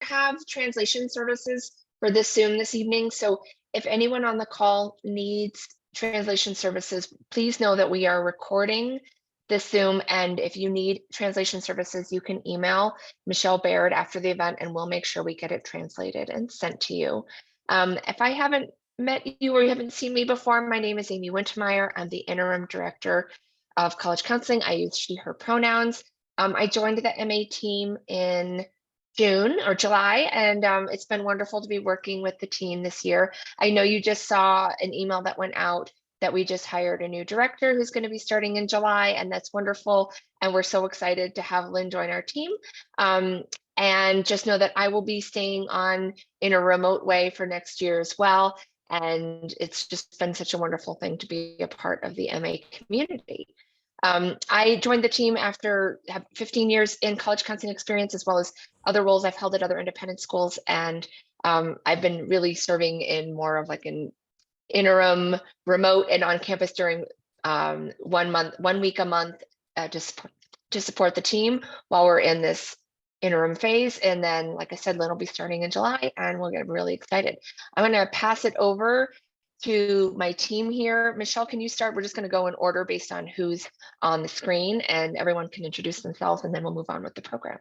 have translation services for this Zoom this evening. So if anyone on the call needs translation services, please know that we are recording this Zoom. And if you need translation services, you can email Michelle Baird after the event and we'll make sure we get it translated and sent to you. If I haven't met you or you haven't seen me before, my name is Amy Wintermeyer. I'm the interim director of college counseling. I use she, her pronouns. I joined the MA team in June or July, and it's been wonderful to be working with the team this year. I know you just saw an email that went out that we just hired a new director who's going to be starting in July, and that's wonderful. And we're so excited to have Lynn join our team. And just know that I will be staying on in a remote way for next year as well. And it's just been such a wonderful thing to be a part of the MA community. I joined the team after 15 years in college counseling experience, as well as other roles I've held at other independent schools. And I've been really serving in more of like an interim, remote, and on campus during 1 week a month to support the team while we're in this interim phase. And then, like I said, Lynn will be starting in July and we'll get really excited. I'm going to pass it over to my team here. Michelle, can you start? We're just going to go in order based on who's on the screen, and everyone can introduce themselves and then we'll move on with the program.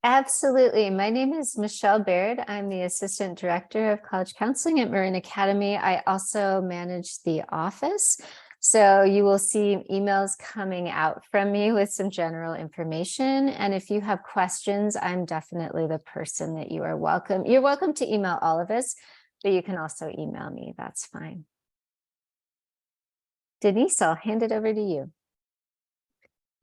Absolutely. My name is Michelle Baird. I'm the Assistant Director of College Counseling at Marin Academy. I also manage the office. So you will see emails coming out from me with some general information. And if you have questions, I'm definitely the person that you are welcome. You're welcome to email all of us, but you can also email me. That's fine. Denise, I'll hand it over to you.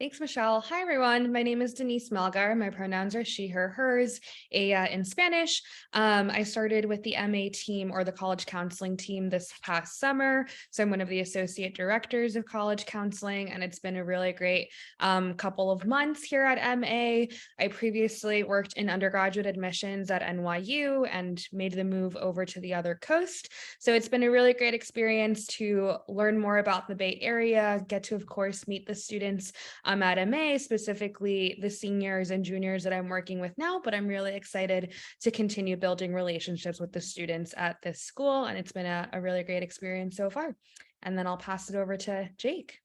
Thanks, Michelle. Hi, everyone. My name is Denise Melgar. My pronouns are she, her, hers, in Spanish. I started with the MA team or the college counseling team this past summer. So I'm one of the associate directors of college counseling, and it's been a really great couple of months here at MA. I previously worked in undergraduate admissions at NYU and made the move over to the other coast. So it's been a really great experience to learn more about the Bay Area, get to, of course, meet the students at MA, specifically the seniors and juniors that I'm working with now, but I'm really excited to continue building relationships with the students at this school. And it's been a really great experience so far. And then I'll pass it over to Jake.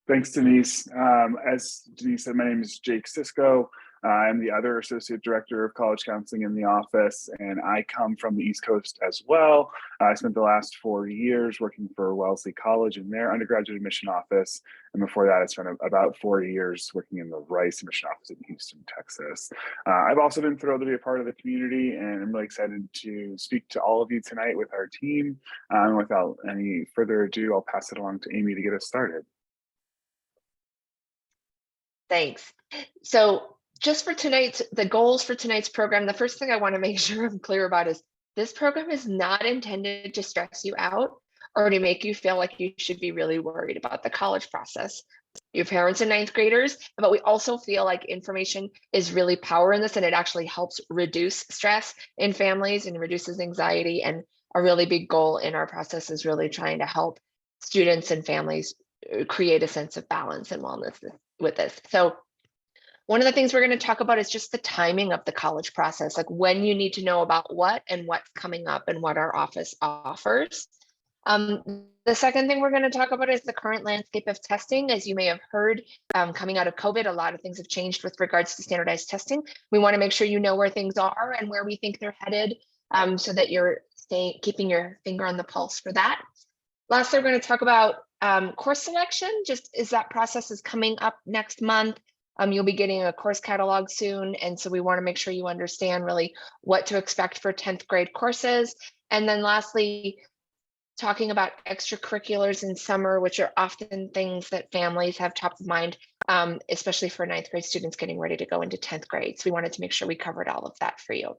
Thanks, Denise. As Denise said, my name is Jake Cisco. I'm the other associate director of college counseling in the office, and I come from the East Coast as well. I spent the last 4 years working for Wellesley College in their undergraduate admission office. And before that, I spent about 4 years working in the Rice admission office in Houston, Texas. I've also been thrilled to be a part of the community, and I'm really excited to speak to all of you tonight with our team. Without any further ado, I'll pass it along to Amy to get us started. Thanks. So just for the goals for tonight's program, the first thing I want to make sure I'm clear about is this program is not intended to stress you out or to make you feel like you should be really worried about the college process. Your parents are ninth graders, but we also feel like information is really power in this, and it actually helps reduce stress in families and reduces anxiety. And a really big goal in our process is really trying to help students and families create a sense of balance and wellness with this. So one of the things we're going to talk about is just the timing of the college process, like when you need to know about what and what's coming up and what our office offers. The second thing we're going to talk about is the current landscape of testing. As you may have heard, coming out of COVID, a lot of things have changed with regards to standardized testing. We want to make sure you know where things are and where we think they're headed, so that you're keeping your finger on the pulse for that. Lastly, we're going to talk about course selection, just as that process is coming up next month. You'll be getting a course catalog soon. And so we want to make sure you understand really what to expect for 10th grade courses. And then lastly, talking about extracurriculars in summer, which are often things that families have top of mind, especially for 9th grade students getting ready to go into 10th grade. So we wanted to make sure we covered all of that for you.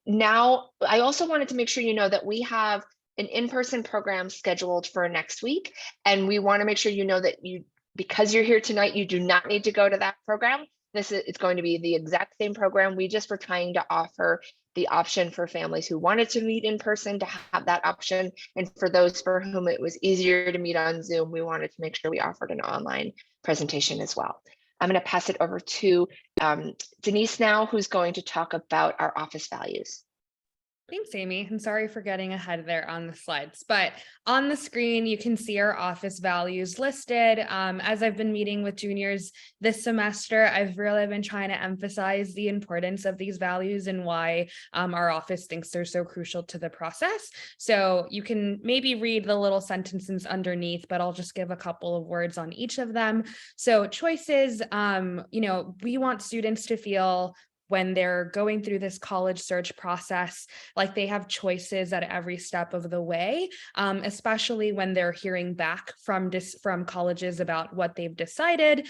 Now, I also wanted to make sure you know that we have an in-person program scheduled for next week. And we want to make sure you know that because you're here tonight, you do not need to go to that program. It's going to be the exact same program. We just were trying to offer the option for families who wanted to meet in person to have that option. And for those for whom it was easier to meet on Zoom, we wanted to make sure we offered an online presentation as well. I'm going to pass it over to Denise now, who's going to talk about our office values. Thanks, Amy. I'm sorry for getting ahead there on the slides, but on the screen, you can see our office values listed. As I've been meeting with juniors this semester, I've really been trying to emphasize the importance of these values and why our office thinks they're so crucial to the process. So you can maybe read the little sentences underneath, but I'll just give a couple of words on each of them. So choices, we want students to feel when they're going through this college search process, like they have choices at every step of the way, especially when they're hearing back from colleges about what they've decided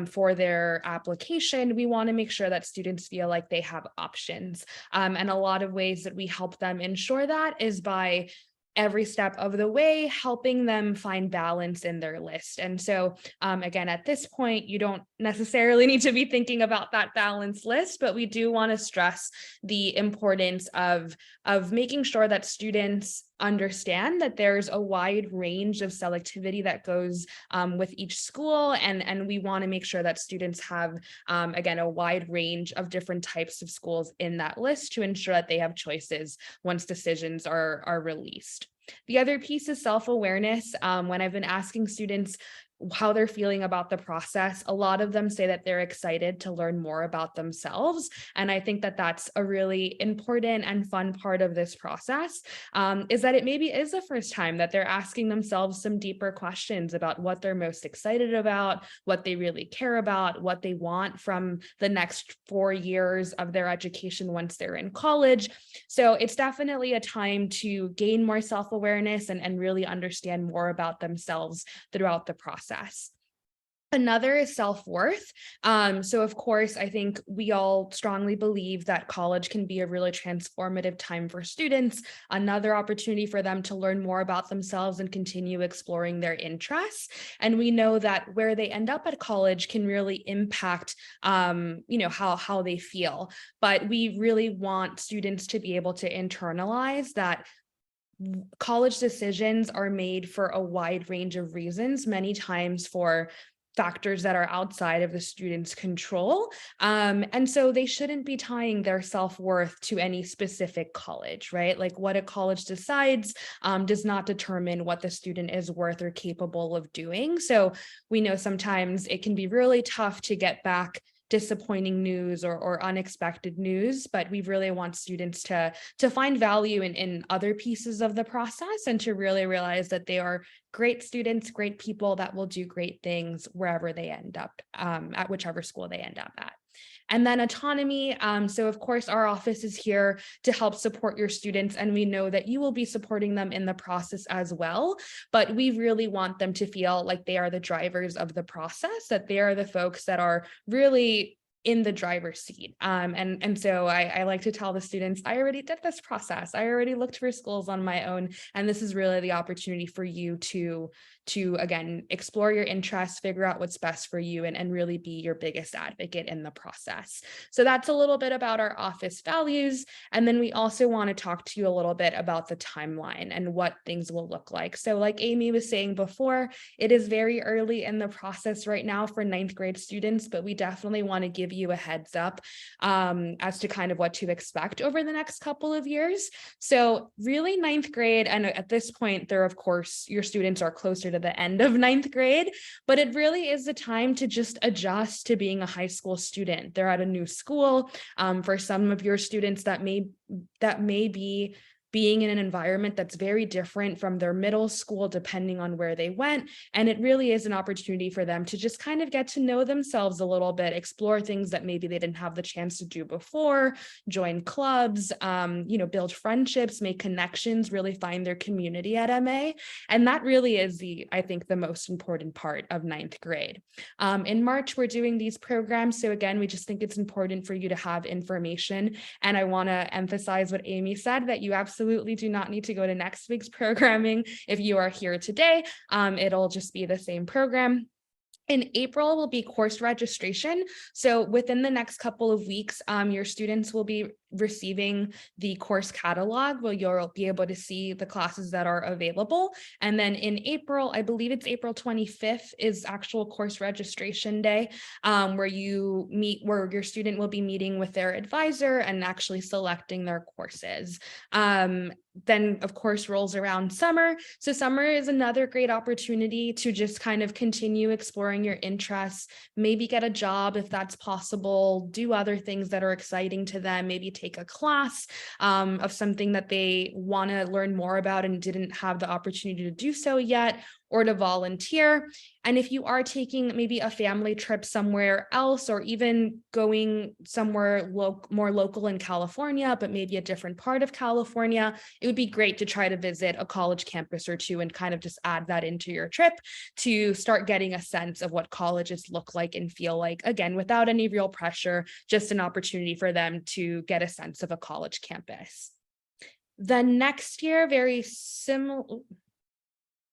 for their application. We want to make sure that students feel like they have options. And a lot of ways that we help them ensure that is by every step of the way, helping them find balance in their list. And so again, at this point, you don't necessarily need to be thinking about that balanced list, but we do want to stress the importance of making sure that students understand that there's a wide range of selectivity that goes with each school. And we want to make sure that students have, again, a wide range of different types of schools in that list to ensure that they have choices once decisions are released. The other piece is self-awareness. When I've been asking students how they're feeling about the process, a lot of them say that they're excited to learn more about themselves. And I think that that's a really important and fun part of this process, is that it maybe is the first time that they're asking themselves some deeper questions about what they're most excited about, what they really care about, what they want from the next 4 years of their education once they're in college. So it's definitely a time to gain more self-awareness and really understand more about themselves throughout the process. Another is self-worth. So of course, I think we all strongly believe that college can be a really transformative time for students, another opportunity for them to learn more about themselves and continue exploring their interests. And we know that where they end up at college can really impact, how they feel. But we really want students to be able to internalize that college decisions are made for a wide range of reasons, many times for factors that are outside of the student's control. And so they shouldn't be tying their self-worth to any specific college, right? Like what a college decides does not determine what the student is worth or capable of doing. So we know sometimes it can be really tough to get back disappointing news or unexpected news, but we really want students to find value in other pieces of the process and to really realize that they are great students, great people that will do great things wherever they end up, at whichever school they end up at. And then autonomy. So of course, our office is here to help support your students, and we know that you will be supporting them in the process as well. But we really want them to feel like they are the drivers of the process, that they are the folks that are really in the driver's seat. And so I like to tell the students, I already did this process. I already looked for schools on my own. And this is really the opportunity for you to again, explore your interests, figure out what's best for you, and really be your biggest advocate in the process. So that's a little bit about our office values. And then we also want to talk to you a little bit about the timeline and what things will look like. So like Amy was saying before, it is very early in the process right now for 9th grade students, but we definitely want to give you a heads up as to kind of what to expect over the next couple of years. So really 9th grade, and at this point, there, of course, your students are closer to the end of 9th grade, but it really is the time to just adjust to being a high school student. They're at a new school. For some of your students, that may be being in an environment that's very different from their middle school, depending on where they went. And it really is an opportunity for them to just kind of get to know themselves a little bit, explore things that maybe they didn't have the chance to do before, join clubs, build friendships, make connections, really find their community at MA. And that really is I think the most important part of 9th grade. In March, we're doing these programs. So again, we just think it's important for you to have information. And I want to emphasize what Amy said, that you absolutely do not need to go to next week's programming if you are here today. It'll just be the same program. In April will be course registration. So within the next couple of weeks, your students will be receiving the course catalog where you'll be able to see the classes that are available. And then in April, I believe it's April 25th is actual course registration day, where your student will be meeting with their advisor and actually selecting their courses. Then of course rolls around summer. So summer is another great opportunity to just kind of continue exploring your interests, maybe get a job if that's possible, do other things that are exciting to them, maybe take a class of something that they want to learn more about and didn't have the opportunity to do so yet, or to volunteer. And if you are taking maybe a family trip somewhere else, or even going somewhere more local in California, but maybe a different part of California, it would be great to try to visit a college campus or two and kind of just add that into your trip to start getting a sense of what colleges look like and feel like, again, without any real pressure, just an opportunity for them to get a sense of a college campus. Then next year, very similar.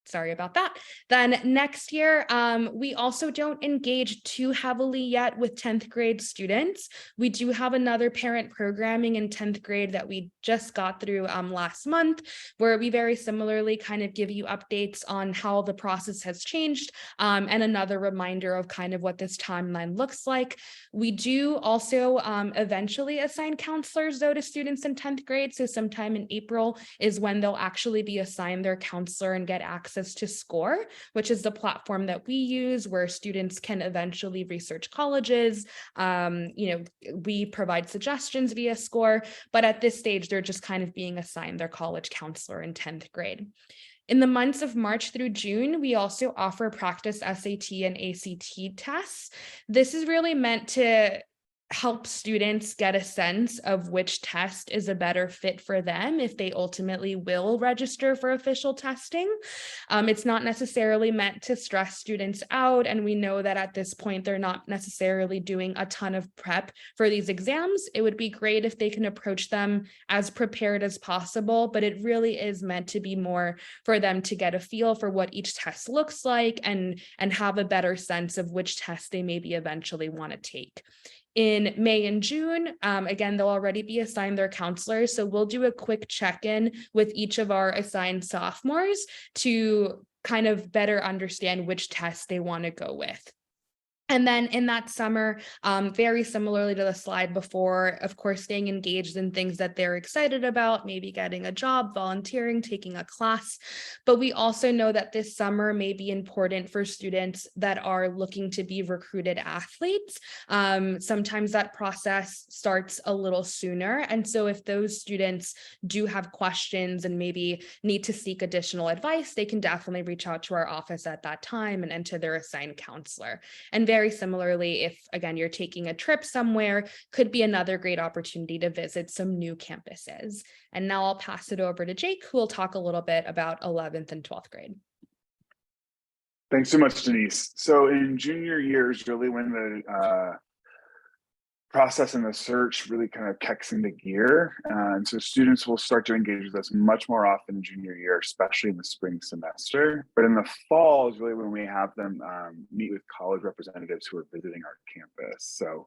Sorry about that. Then next year, we also don't engage too heavily yet with 10th grade students. We do have another parent programming in 10th grade that we just got through last month, where we very similarly kind of give you updates on how the process has changed, and another reminder of kind of what this timeline looks like. We do also eventually assign counselors though to students in 10th grade. So sometime in April is when they'll actually be assigned their counselor and get access to SCORE, which is the platform that we use where students can eventually research colleges. We provide suggestions via SCORE, but at this stage, they're just kind of being assigned their college counselor in 10th grade. In the months of March through June, we also offer practice SAT and ACT tests. This is really meant to help students get a sense of which test is a better fit for them if they ultimately will register for official testing. It's not necessarily meant to stress students out, and we know that at this point they're not necessarily doing a ton of prep for these exams. It would be great if they can approach them as prepared as possible, but it really is meant to be more for them to get a feel for what each test looks like and have a better sense of which test they maybe eventually want to take. In May and June, again, they'll already be assigned their counselors. So we'll do a quick check-in with each of our assigned sophomores to kind of better understand which test they want to go with. And then in that summer, very similarly to the slide before, of course, staying engaged in things that they're excited about, maybe getting a job, volunteering, taking a class. But we also know that this summer may be important for students that are looking to be recruited athletes. Sometimes that process starts a little sooner. And so if those students do have questions and maybe need to seek additional advice, they can definitely reach out to our office at that time and to their assigned counselor. And very similarly, if again, you're taking a trip somewhere, could be another great opportunity to visit some new campuses. And now I'll pass it over to Jake, who will talk a little bit about 11th and 12th grade. Thanks so much, Denise. So in junior year is really when the process and the search really kind of kicks into gear. And so students will start to engage with us much more often in junior year, especially in the spring semester. But in the fall is really when we have them meet with college representatives who are visiting our campus. So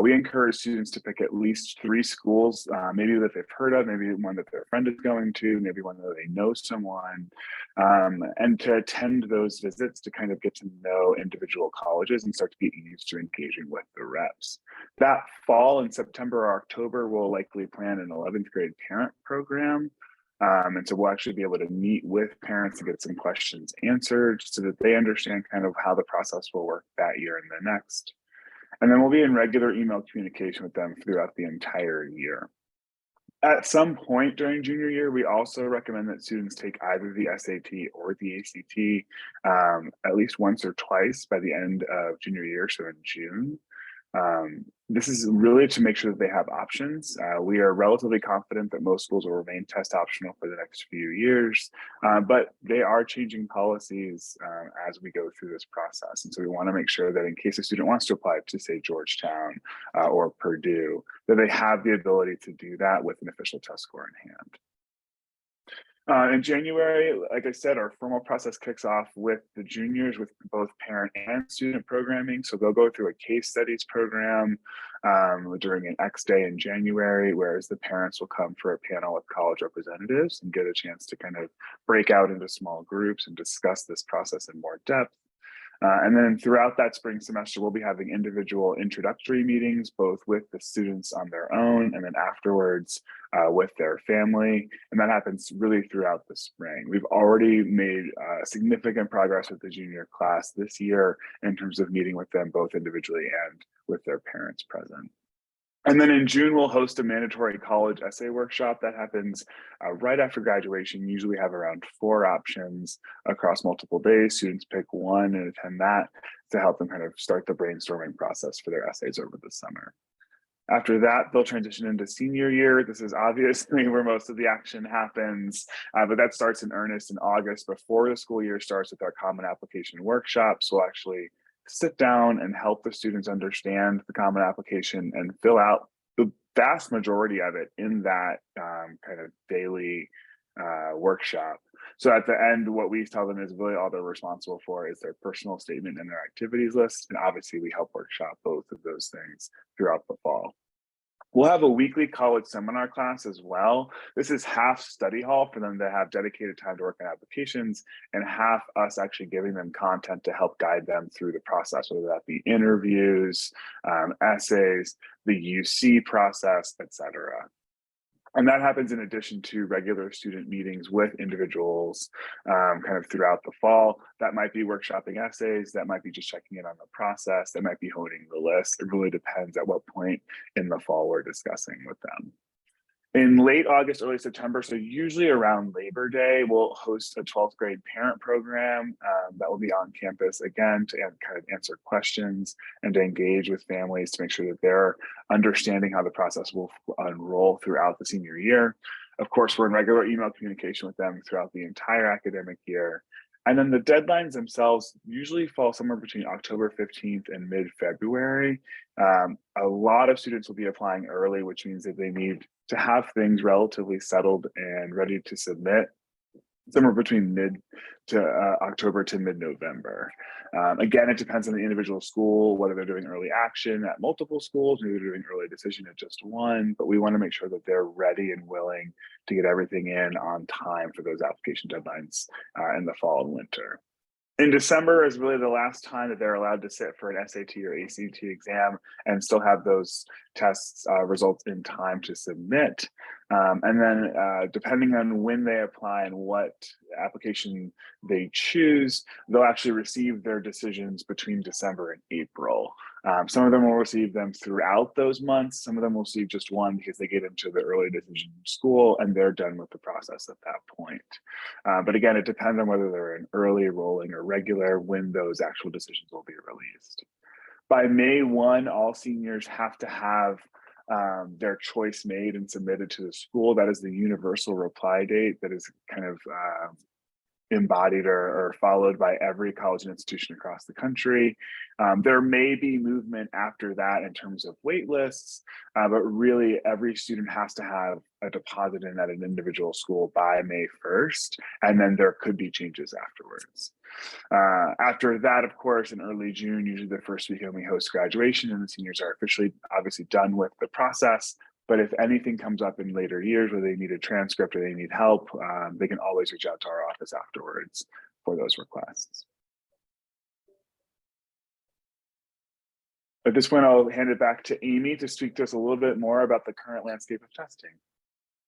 we encourage students to pick at least 3 schools, maybe that they've heard of, maybe one that their friend is going to, maybe one that they know someone, and to attend those visits to kind of get to know individual colleges and start to get used to engaging with the reps. That fall in September or October, we'll likely plan an 11th grade parent program. And so we'll actually be able to meet with parents and get some questions answered so that they understand kind of how the process will work that year and the next. And then we'll be in regular email communication with them throughout the entire year. At some point during junior year, we also recommend that students take either the SAT or the ACT at least once or twice by the end of junior year, so in June. This is really to make sure that they have options. We are relatively confident that most schools will remain test optional for the next few years, but they are changing policies as we go through this process. And so we want to make sure that in case a student wants to apply to, say, Georgetown or Purdue, that they have the ability to do that with an official test score in hand. In January, like I said, our formal process kicks off with the juniors with both parent and student programming. So they'll go through a case studies program during an X day in January, whereas the parents will come for a panel with college representatives and get a chance to kind of break out into small groups and discuss this process in more depth. And then throughout that spring semester, we'll be having individual introductory meetings, both with the students on their own and then afterwards with their family. And that happens really throughout the spring. We've already made significant progress with the junior class this year in terms of meeting with them both individually and with their parents present. And then in June, we'll host a mandatory college essay workshop that happens right after graduation. Usually have around 4 options across multiple days. Students pick one and attend that to help them kind of start the brainstorming process for their essays over the summer. After that, they'll transition into senior year. This is obviously where most of the action happens, but that starts in earnest in August before the school year starts with our common application workshops. We'll actually sit down and help the students understand the common application and fill out the vast majority of it in that kind of daily workshop. So at the end, what we tell them is really all they're responsible for is their personal statement and their activities list. And obviously we help workshop both of those things throughout the fall. We'll have a weekly college seminar class as well. This is half study hall for them to have dedicated time to work on applications and half us actually giving them content to help guide them through the process, whether that be interviews, essays, the UC process, etc. And that happens in addition to regular student meetings with individuals kind of throughout the fall. That might be workshopping essays, that might be just checking in on the process, that might be honing the list. It really depends at what point in the fall we're discussing with them. In late August, early September, so usually around Labor Day, we'll host a 12th grade parent program that will be on campus again to kind of answer questions and to engage with families to make sure that they're understanding how the process will unroll throughout the senior year. Of course, we're in regular email communication with them throughout the entire academic year. And then the deadlines themselves usually fall somewhere between October 15th and mid-February. A lot of students will be applying early, which means that they need to have things relatively settled and ready to submit somewhere between mid to October to mid-November. Again, it depends on the individual school, whether they're doing early action at multiple schools, maybe they're doing early decision at just one, but we want to make sure that they're ready and willing to get everything in on time for those application deadlines in the fall and winter. In December is really the last time that they're allowed to sit for an SAT or ACT exam and still have those tests results in time to submit. And then depending on when they apply and what application they choose, they'll actually receive their decisions between December and April. Some of them will receive them throughout those months. Some of them will receive just one because they get into the early decision school and they're done with the process at that point. But again, it depends on whether they're in early, rolling, or regular when those actual decisions will be released. By May 1, all seniors have to have their choice made and submitted to the school. That is the universal reply date that is kind of embodied or followed by every college and institution across the country. There may be movement after that in terms of wait lists, but really every student has to have a deposit in at an individual school by May 1st, and then there could be changes afterwards. After that, of course, in early June, usually the first weekend, we host graduation and the seniors are officially obviously done with the process. But if anything comes up in later years where they need a transcript or they need help, they can always reach out to our office afterwards for those requests. At this point, I'll hand it back to Amy to speak to us a little bit more about the current landscape of testing.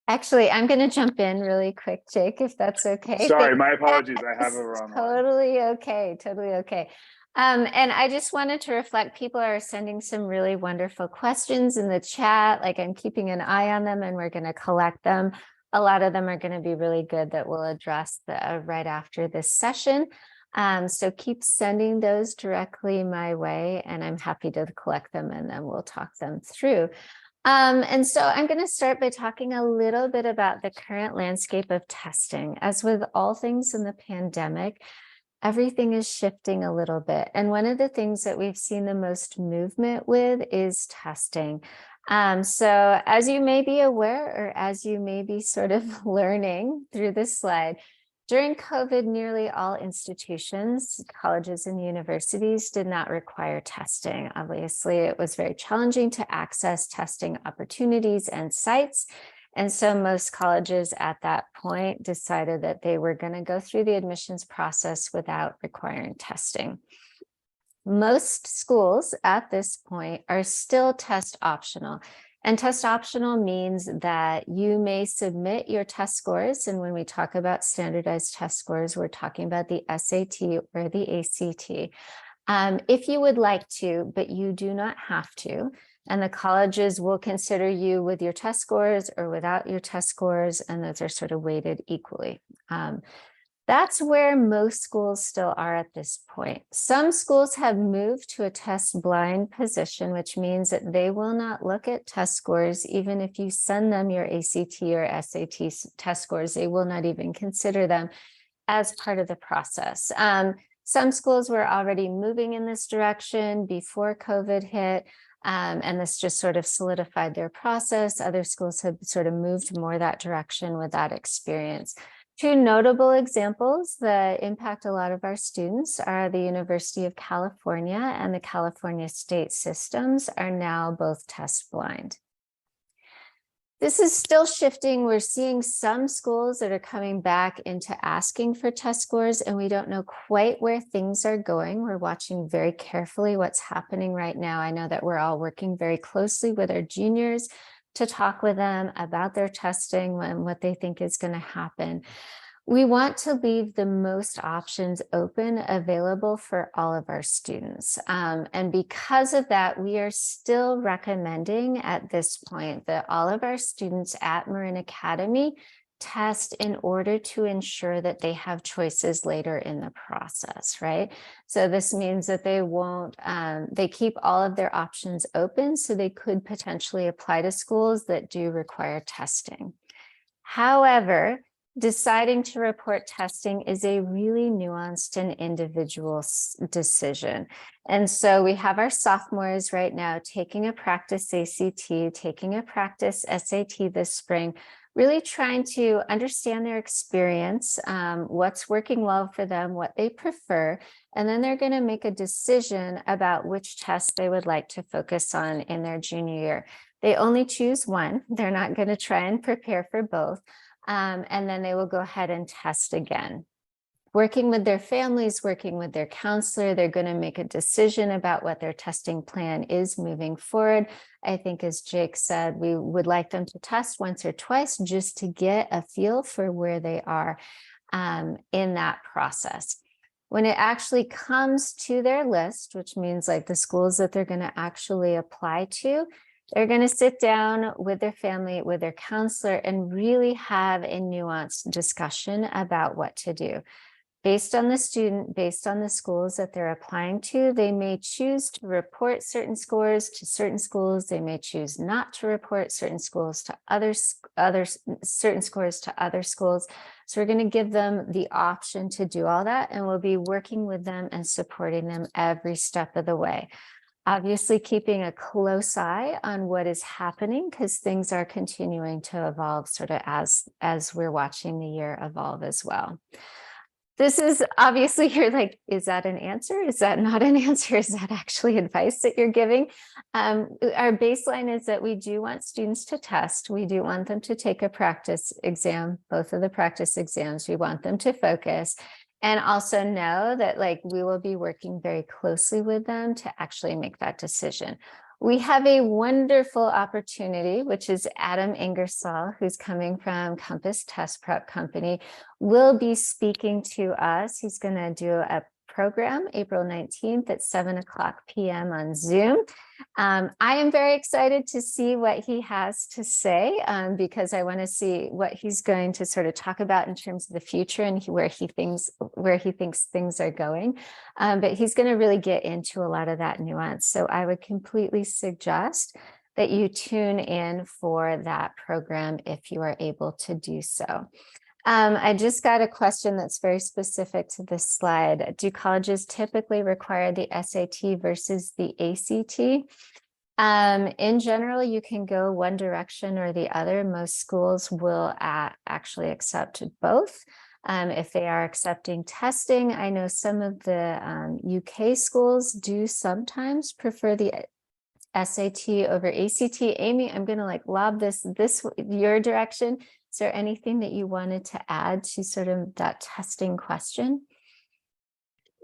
Actually, I'm going to jump in really quick, Jake, if that's okay. Sorry, my apologies. I have a wrong one. Totally okay. Totally okay. And I just wanted to reflect, people are sending some really wonderful questions in the chat. Like, I'm keeping an eye on them and we're going to collect them. A lot of them are going to be really good that we'll address right after this session. So keep sending those directly my way and I'm happy to collect them and then we'll talk them through. And so I'm going to start by talking a little bit about the current landscape of testing. As with all things in the pandemic, everything is shifting a little bit. And one of the things that we've seen the most movement with is testing. So as you may be aware, or as you may be sort of learning through this slide, during COVID, nearly all institutions, colleges and universities did not require testing. Obviously, it was very challenging to access testing opportunities and sites. And so most colleges at that point decided that they were going to go through the admissions process without requiring testing. Most schools at this point are still test optional. And test optional means that you may submit your test scores. And when we talk about standardized test scores, we're talking about the SAT or the ACT. If you would like to, but you do not have to. And the colleges will consider you with your test scores or without your test scores, and those are sort of weighted equally. That's where most schools still are at this point. Some schools have moved to a test blind position, which means that they will not look at test scores. Even if you send them your ACT or SAT test scores, they will not even consider them as part of the process. Some schools were already moving in this direction before COVID hit, and this just sort of solidified their process. Other schools have sort of moved more that direction with that experience. Two notable examples that impact a lot of our students are the University of California and the California state systems are now both test blind. This is still shifting. We're seeing some schools that are coming back into asking for test scores, and we don't know quite where things are going. We're watching very carefully what's happening right now. I know that we're all working very closely with our juniors to talk with them about their testing and what they think is going to happen. We want to leave the most options open available for all of our students. And because of that, we are still recommending at this point that all of our students at Marin Academy test in order to ensure that they have choices later in the process, right? So this means that they won't, they keep all of their options open, so they could potentially apply to schools that do require testing. However, deciding to report testing is a really nuanced and individual decision. And so we have our sophomores right now taking a practice ACT, taking a practice SAT this spring, really trying to understand their experience, what's working well for them, what they prefer, and then they're going to make a decision about which test they would like to focus on in their junior year. They only choose one. They're not going to try and prepare for both, and then they will go ahead and test again. Working with their families, working with their counselor, they're going to make a decision about what their testing plan is moving forward. I think, as Jake said, we would like them to test once or twice just to get a feel for where they are in that process. When it actually comes to their list, which means like the schools that they're going to actually apply to, they're going to sit down with their family, with their counselor, and really have a nuanced discussion about what to do. Based on the student, based on the schools that they're applying to, they may choose to report certain scores to certain schools. They may choose not to report certain schools to certain scores to other schools. So we're going to give them the option to do all that, and we'll be working with them and supporting them every step of the way. Obviously, keeping a close eye on what is happening because things are continuing to evolve sort of as we're watching the year evolve as well. This is obviously, you're like, is that an answer? Is that not an answer? Is that actually advice that you're giving? Our baseline is that we do want students to test. We do want them to take a practice exam, both of the practice exams. We want them to focus and also know that like we will be working very closely with them to actually make that decision. We have a wonderful opportunity, which is Adam Ingersoll, who's coming from Compass Test Prep Company, will be speaking to us. He's going to do a program April 19th at 7:00 p.m. on Zoom. I am very excited to see what he has to say because I want to see what he's going to sort of talk about in terms of the future and where he thinks things are going. But he's going to really get into a lot of that nuance. So I would completely suggest that you tune in for that program if you are able to do so. I just got a question that's very specific to this slide. Do colleges typically require the SAT versus the ACT? In general, you can go one direction or the other. Most schools will actually accept both. If they are accepting testing, I know some of the UK schools do sometimes prefer the SAT over ACT. Amy, I'm going to like lob this your direction. Is there anything that you wanted to add to sort of that testing question?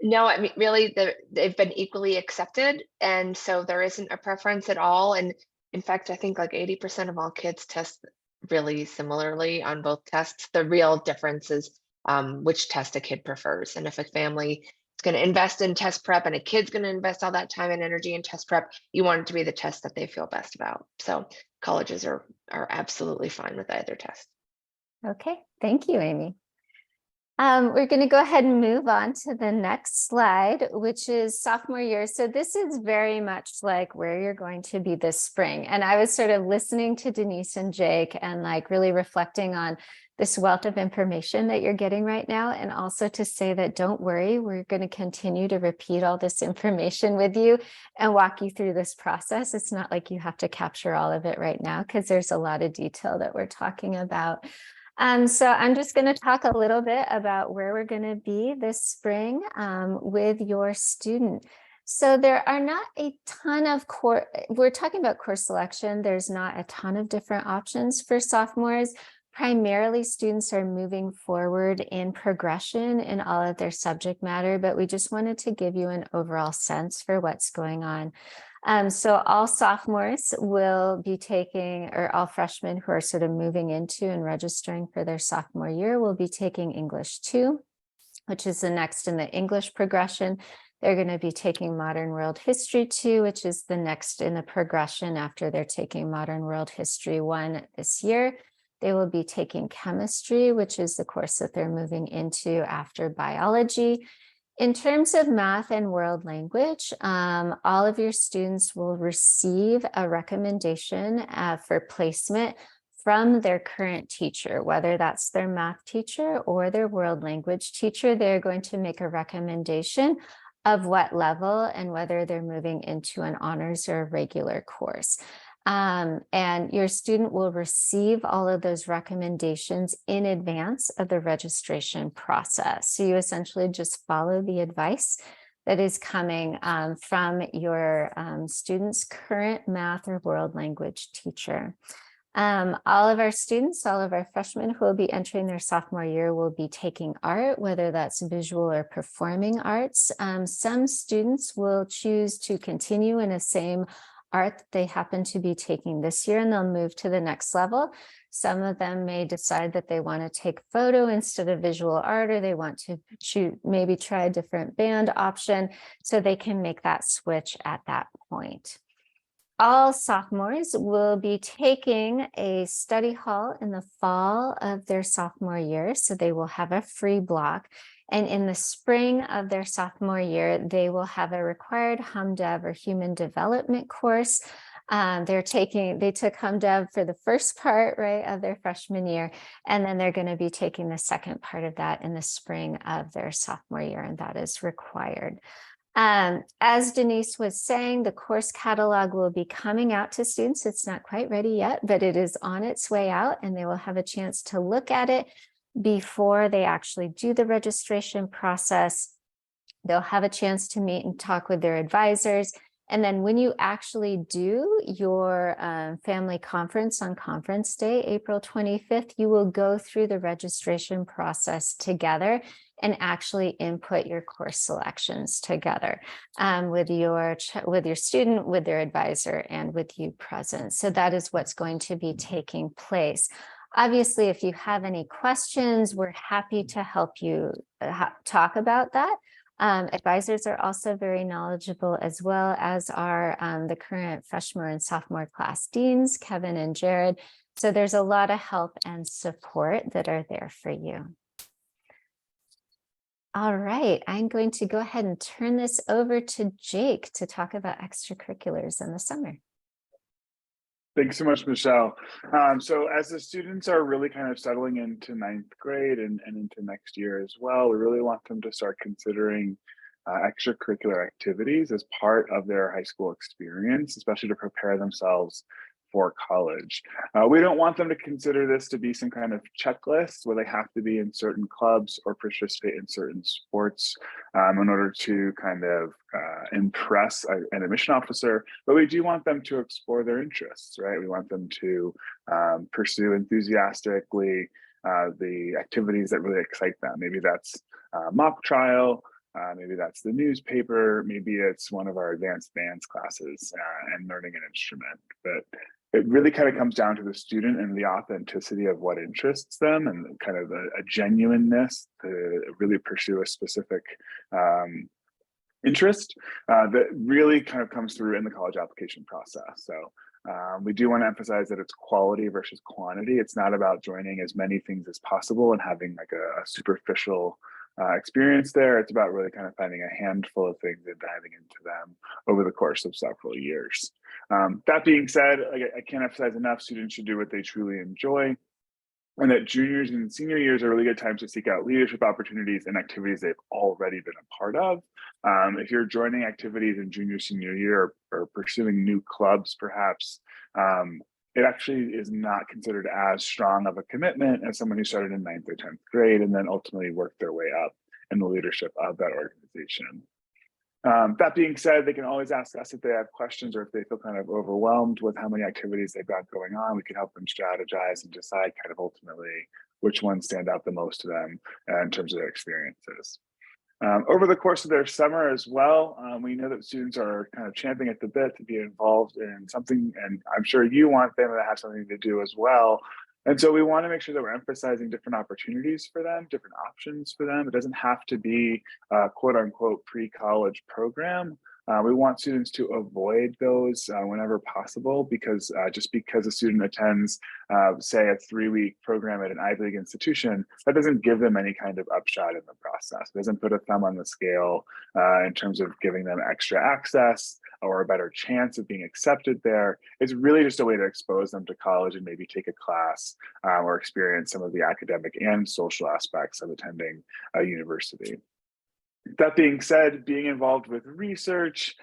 No, I mean, really, they've been equally accepted. And so there isn't a preference at all. And in fact, I think like 80% of all kids test really similarly on both tests. The real difference is which test a kid prefers. And if a family is going to invest in test prep and a kid's going to invest all that time and energy in test prep, you want it to be the test that they feel best about. So colleges are absolutely fine with either test. Okay, thank you, Amy. We're going to go ahead and move on to the next slide, which is sophomore year. So this is very much like where you're going to be this spring. And I was sort of listening to Denise and Jake and like really reflecting on this wealth of information that you're getting right now. And also to say that don't worry, we're going to continue to repeat all this information with you and walk you through this process. It's not like you have to capture all of it right now because there's a lot of detail that we're talking about. So I'm just going to talk a little bit about where we're going to be this spring with your student. So there are not a ton of we're talking about course selection. There's not a ton of different options for sophomores. Primarily, students are moving forward in progression in all of their subject matter, but we just wanted to give you an overall sense for what's going on. So all sophomores will be taking, or all freshmen who are sort of moving into and registering for their sophomore year will be taking English 2, which is the next in the English progression. They're going to be taking Modern World History 2, which is the next in the progression after they're taking Modern World History 1 this year. They will be taking Chemistry, which is the course that they're moving into after Biology. In terms of math and world language, all of your students will receive a recommendation for placement from their current teacher, whether that's their math teacher or their world language teacher. They're going to make a recommendation of what level and whether they're moving into an honors or a regular course. And your student will receive all of those recommendations in advance of the registration process. So you essentially just follow the advice that is coming from your student's current math or world language teacher. All of our students, all of our freshmen who will be entering their sophomore year will be taking art, whether that's visual or performing arts. Some students will choose to continue in the same art that they happen to be taking this year, and they'll move to the next level. Some of them may decide that they want to take photo instead of visual art, or they want to maybe try a different band option, so they can make that switch at that point. All sophomores will be taking a study hall in the fall of their sophomore year, so they will have a free block. And in the spring of their sophomore year, they will have a required HumDev or human development course. They took HumDev for the first part, right, of their freshman year, and then they're going to be taking the second part of that in the spring of their sophomore year, and that is required. As Denise was saying, the course catalog will be coming out to students. It's not quite ready yet, but it is on its way out, and they will have a chance to look at it before they actually do the registration process. They'll have a chance to meet and talk with their advisors. And then when you actually do your family conference on conference day, April 25th, you will go through the registration process together and actually input your course selections together with your student, with their advisor, and with you present. So that is what's going to be taking place. Obviously, if you have any questions, we're happy to help you talk about that. Advisors are also very knowledgeable, as well as are the current freshman and sophomore class deans, Kevin and Jared. So there's a lot of help and support that are there for you. All right, I'm going to go ahead and turn this over to Jake to talk about extracurriculars in the summer. Thanks so much, Michelle. So as the students are really kind of settling into ninth grade and into next year as well, we really want them to start considering extracurricular activities as part of their high school experience, especially to prepare themselves for college. We don't want them to consider this to be some kind of checklist where they have to be in certain clubs or participate in certain sports in order to kind of impress an admission officer, but we do want them to explore their interests, right? We want them to pursue enthusiastically the activities that really excite them. Maybe that's mock trial, maybe that's the newspaper, maybe it's one of our advanced bands classes and learning an instrument. But it really kind of comes down to the student and the authenticity of what interests them and kind of a genuineness to really pursue a specific interest that really kind of comes through in the college application process. So we do want to emphasize that it's quality versus quantity. It's not about joining as many things as possible and having like a superficial experience there. It's about really kind of finding a handful of things and diving into them over the course of several years. That being said, I can't emphasize enough, students should do what they truly enjoy, and that juniors and senior years are really good times to seek out leadership opportunities and activities they've already been a part of. If you're joining activities in junior, senior year or pursuing new clubs, perhaps, it actually is not considered as strong of a commitment as someone who started in 9th or 10th grade and then ultimately worked their way up in the leadership of that organization. That being said, they can always ask us if they have questions or if they feel kind of overwhelmed with how many activities they've got going on. We can help them strategize and decide kind of ultimately which ones stand out the most to them in terms of their experiences. Over the course of their summer as well, we know that students are kind of champing at the bit to be involved in something, and I'm sure you want them to have something to do as well. And so we want to make sure that we're emphasizing different opportunities for them, different options for them. It doesn't have to be a quote unquote pre-college program. We want students to avoid those whenever possible, because just because a student attends, say, a 3-week program at an Ivy League institution, that doesn't give them any kind of upshot in the process. It doesn't put a thumb on the scale in terms of giving them extra access or a better chance of being accepted there. It's really just a way to expose them to college and maybe take a class or experience some of the academic and social aspects of attending a university. That being said, being involved with research,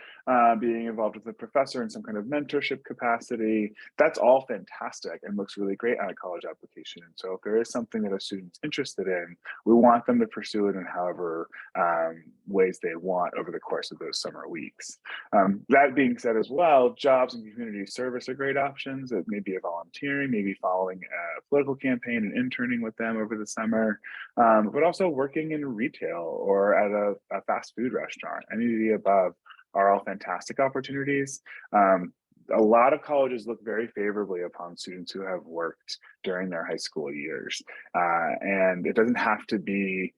being involved with a professor in some kind of mentorship capacity, that's all fantastic and looks really great on a college application. And so if there is something that a student's interested in, we want them to pursue it in however ways they want over the course of those summer weeks. That being said as well, jobs and community service are great options. It may be a volunteering, maybe following a political campaign and interning with them over the summer, but also working in retail or at a fast food restaurant. Any of the above are all fantastic opportunities. A lot of colleges look very favorably upon students who have worked during their high school years. And it doesn't have to be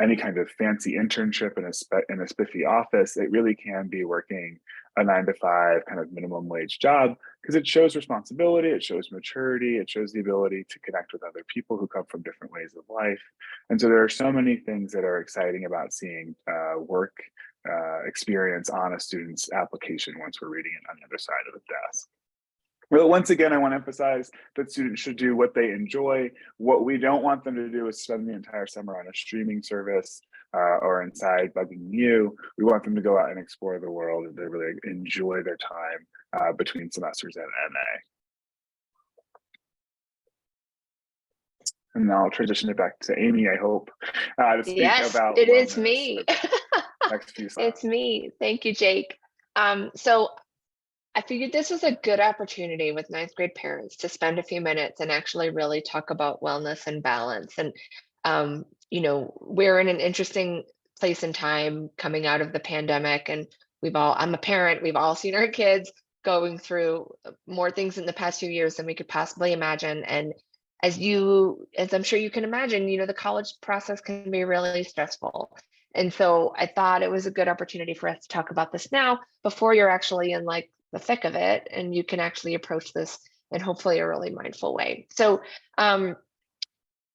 any kind of fancy internship in a spiffy office. It really can be working a 9-to-5 kind of minimum wage job, because it shows responsibility, it shows maturity, it shows the ability to connect with other people who come from different ways of life. And so there are so many things that are exciting about seeing work experience on a student's application once we're reading it on the other side of the desk. Well, once again, I want to emphasize that students should do what they enjoy. What we don't want them to do is spend the entire summer on a streaming service or inside bugging you. We want them to go out and explore the world and to really enjoy their time between semesters at MA. And now I'll transition it back to Amy, I hope, to speak about it is me. Next few slides. It's me. Thank you, Jake. So I figured this was a good opportunity with 9th grade parents to spend a few minutes and actually really talk about wellness and balance. And, you know, we're in an interesting place in time coming out of the pandemic, and I'm a parent, we've all seen our kids going through more things in the past few years than we could possibly imagine. And as I'm sure you can imagine, you know, the college process can be really stressful. And so I thought it was a good opportunity for us to talk about this now before you're actually in like the thick of it, and you can actually approach this in hopefully a really mindful way. So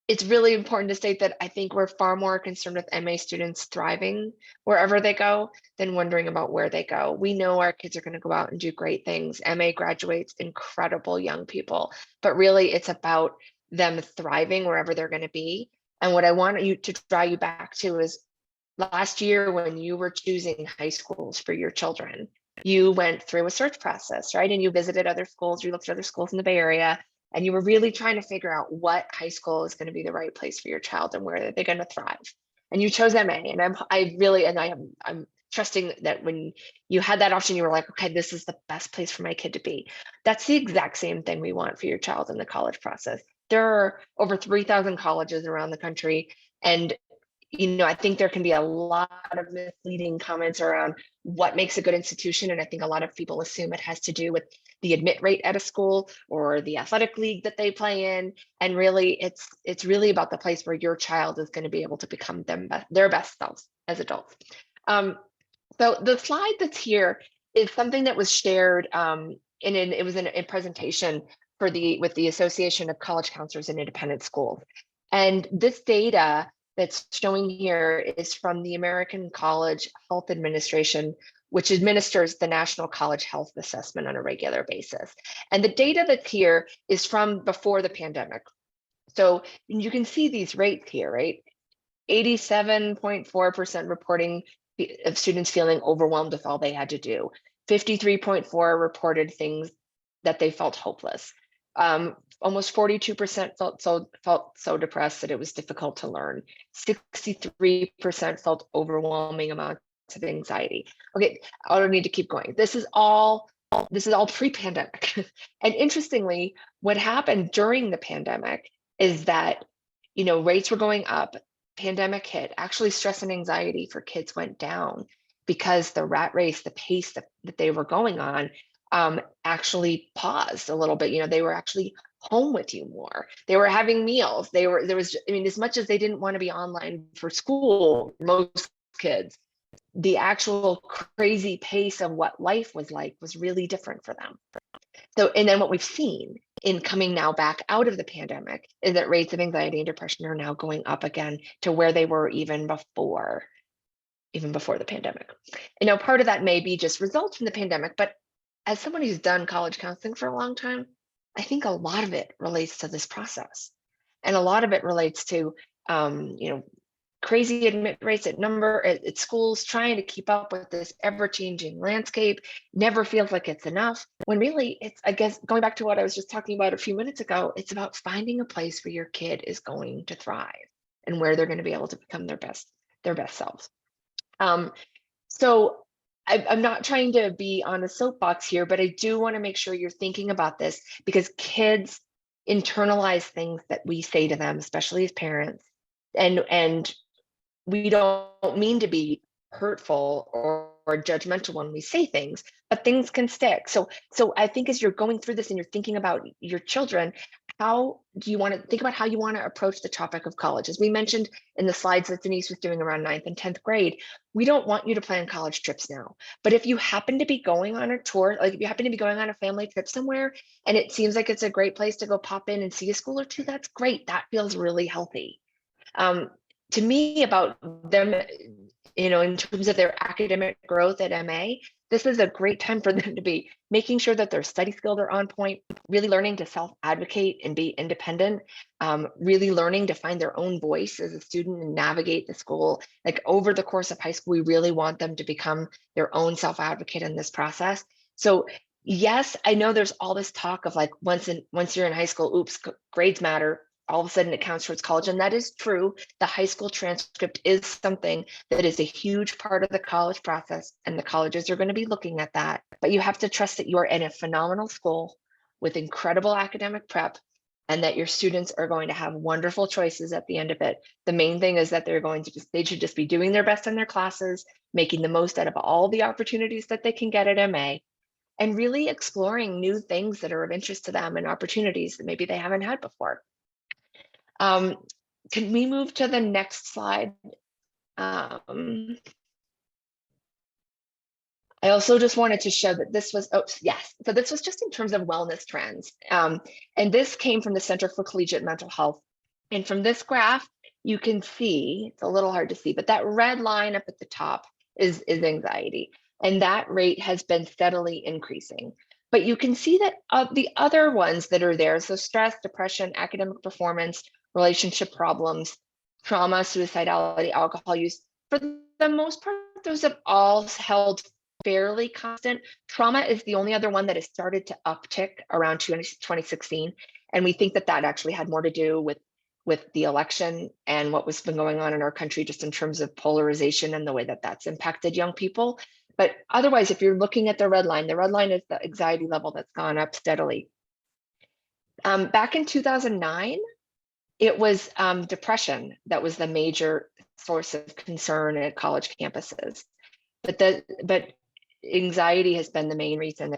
it's really important to state that I think we're far more concerned with MA students thriving wherever they go than wondering about where they go. We know our kids are going to go out and do great things. MA graduates incredible young people, but really it's about them thriving wherever they're going to be. And what I want you to draw you back to is last year when you were choosing high schools for your children, you went through a search process, right? And you visited other schools, you looked at other schools in the Bay Area, and you were really trying to figure out what high school is going to be the right place for your child and where they're going to thrive. And you chose MA. And I'm trusting that when you had that option, you were like, okay, this is the best place for my kid to be. That's the exact same thing we want for your child in the college process. There are over 3,000 colleges around the country. And I think there can be a lot of misleading comments around what makes a good institution. And I think a lot of people assume it has to do with the admit rate at a school or the athletic league that they play in. And really, it's really about the place where your child is going to be able to become their best selves as adults. So the slide that's here is something that was shared it was in a presentation with the Association of College Counselors in Independent Schools. And this data that's showing here is from the American College Health Administration, which administers the National College Health Assessment on a regular basis. And the data that's here is from before the pandemic. So you can see these rates here, right? 87.4% reporting of students feeling overwhelmed with all they had to do. 53.4% reported things that they felt hopeless. Almost 42% felt so depressed that it was difficult to learn. 63% felt overwhelming amounts of anxiety. Okay, I don't need to keep going. This is all pre-pandemic. And interestingly, what happened during the pandemic is that, rates were going up, pandemic hit, actually stress and anxiety for kids went down because the rat race, the pace that they were going on, actually paused a little bit. They were actually home with you more. They were having meals. As much as they didn't want to be online for school, most kids, the actual crazy pace of what life was like was really different for them. So, and then what we've seen in coming now back out of the pandemic is that rates of anxiety and depression are now going up again to where they were even before the pandemic. And now part of that may be just results from the pandemic, but as someone who's done college counseling for a long time, I think a lot of it relates to this process. And a lot of it relates to, crazy admit rates at schools, trying to keep up with this ever-changing landscape, never feels like it's enough. When really it's, I guess, going back to what I was just talking about a few minutes ago, it's about finding a place where your kid is going to thrive and where they're going to be able to become their best selves. So I'm not trying to be on a soapbox here, but I do want to make sure you're thinking about this because kids internalize things that we say to them, especially as parents, and we don't mean to be hurtful or judgmental when we say things, but things can stick. So I think as you're going through this and you're thinking about your children, how do you want to think about how you want to approach the topic of college? As we mentioned in the slides that Denise was doing around 9th and 10th grade, we don't want you to plan college trips now. But if you happen to be going on a tour, like if you happen to be going on a family trip somewhere, and it seems like it's a great place to go pop in and see a school or two, that's great. That feels really healthy. To me, about them, in terms of their academic growth at MA, this is a great time for them to be making sure that their study skills are on point, really learning to self-advocate and be independent, really learning to find their own voice as a student and navigate the school. Like over the course of high school, we really want them to become their own self-advocate in this process. So yes, I know there's all this talk of like, once you're in high school, oops, grades matter. All of a sudden it counts towards college. And that is true. The high school transcript is something that is a huge part of the college process, and the colleges are going to be looking at that. But you have to trust that you're in a phenomenal school with incredible academic prep, and that your students are going to have wonderful choices at the end of it. The main thing is that they should just be doing their best in their classes, making the most out of all the opportunities that they can get at MA, and really exploring new things that are of interest to them and opportunities that maybe they haven't had before. Can we move to the next slide? I also just wanted to show that this was, so this was just in terms of wellness trends. And this came from the Center for Collegiate Mental Health. And from this graph, you can see, it's a little hard to see, but that red line up at the top is anxiety. And that rate has been steadily increasing. But you can see that the other ones that are there, so stress, depression, academic performance, relationship problems, trauma, suicidality, alcohol use, for the the most part, those have all held fairly constant. Trauma is the only other one that has started to uptick around 2016. And we think that that actually had more to do with the election and what was been going on in our country, just in terms of polarization and the way that that's impacted young people. But otherwise, if you're looking at the red line is the anxiety level that's gone up steadily. Back in 2009, it was depression that was the major source of concern at college campuses. But anxiety has been the main reason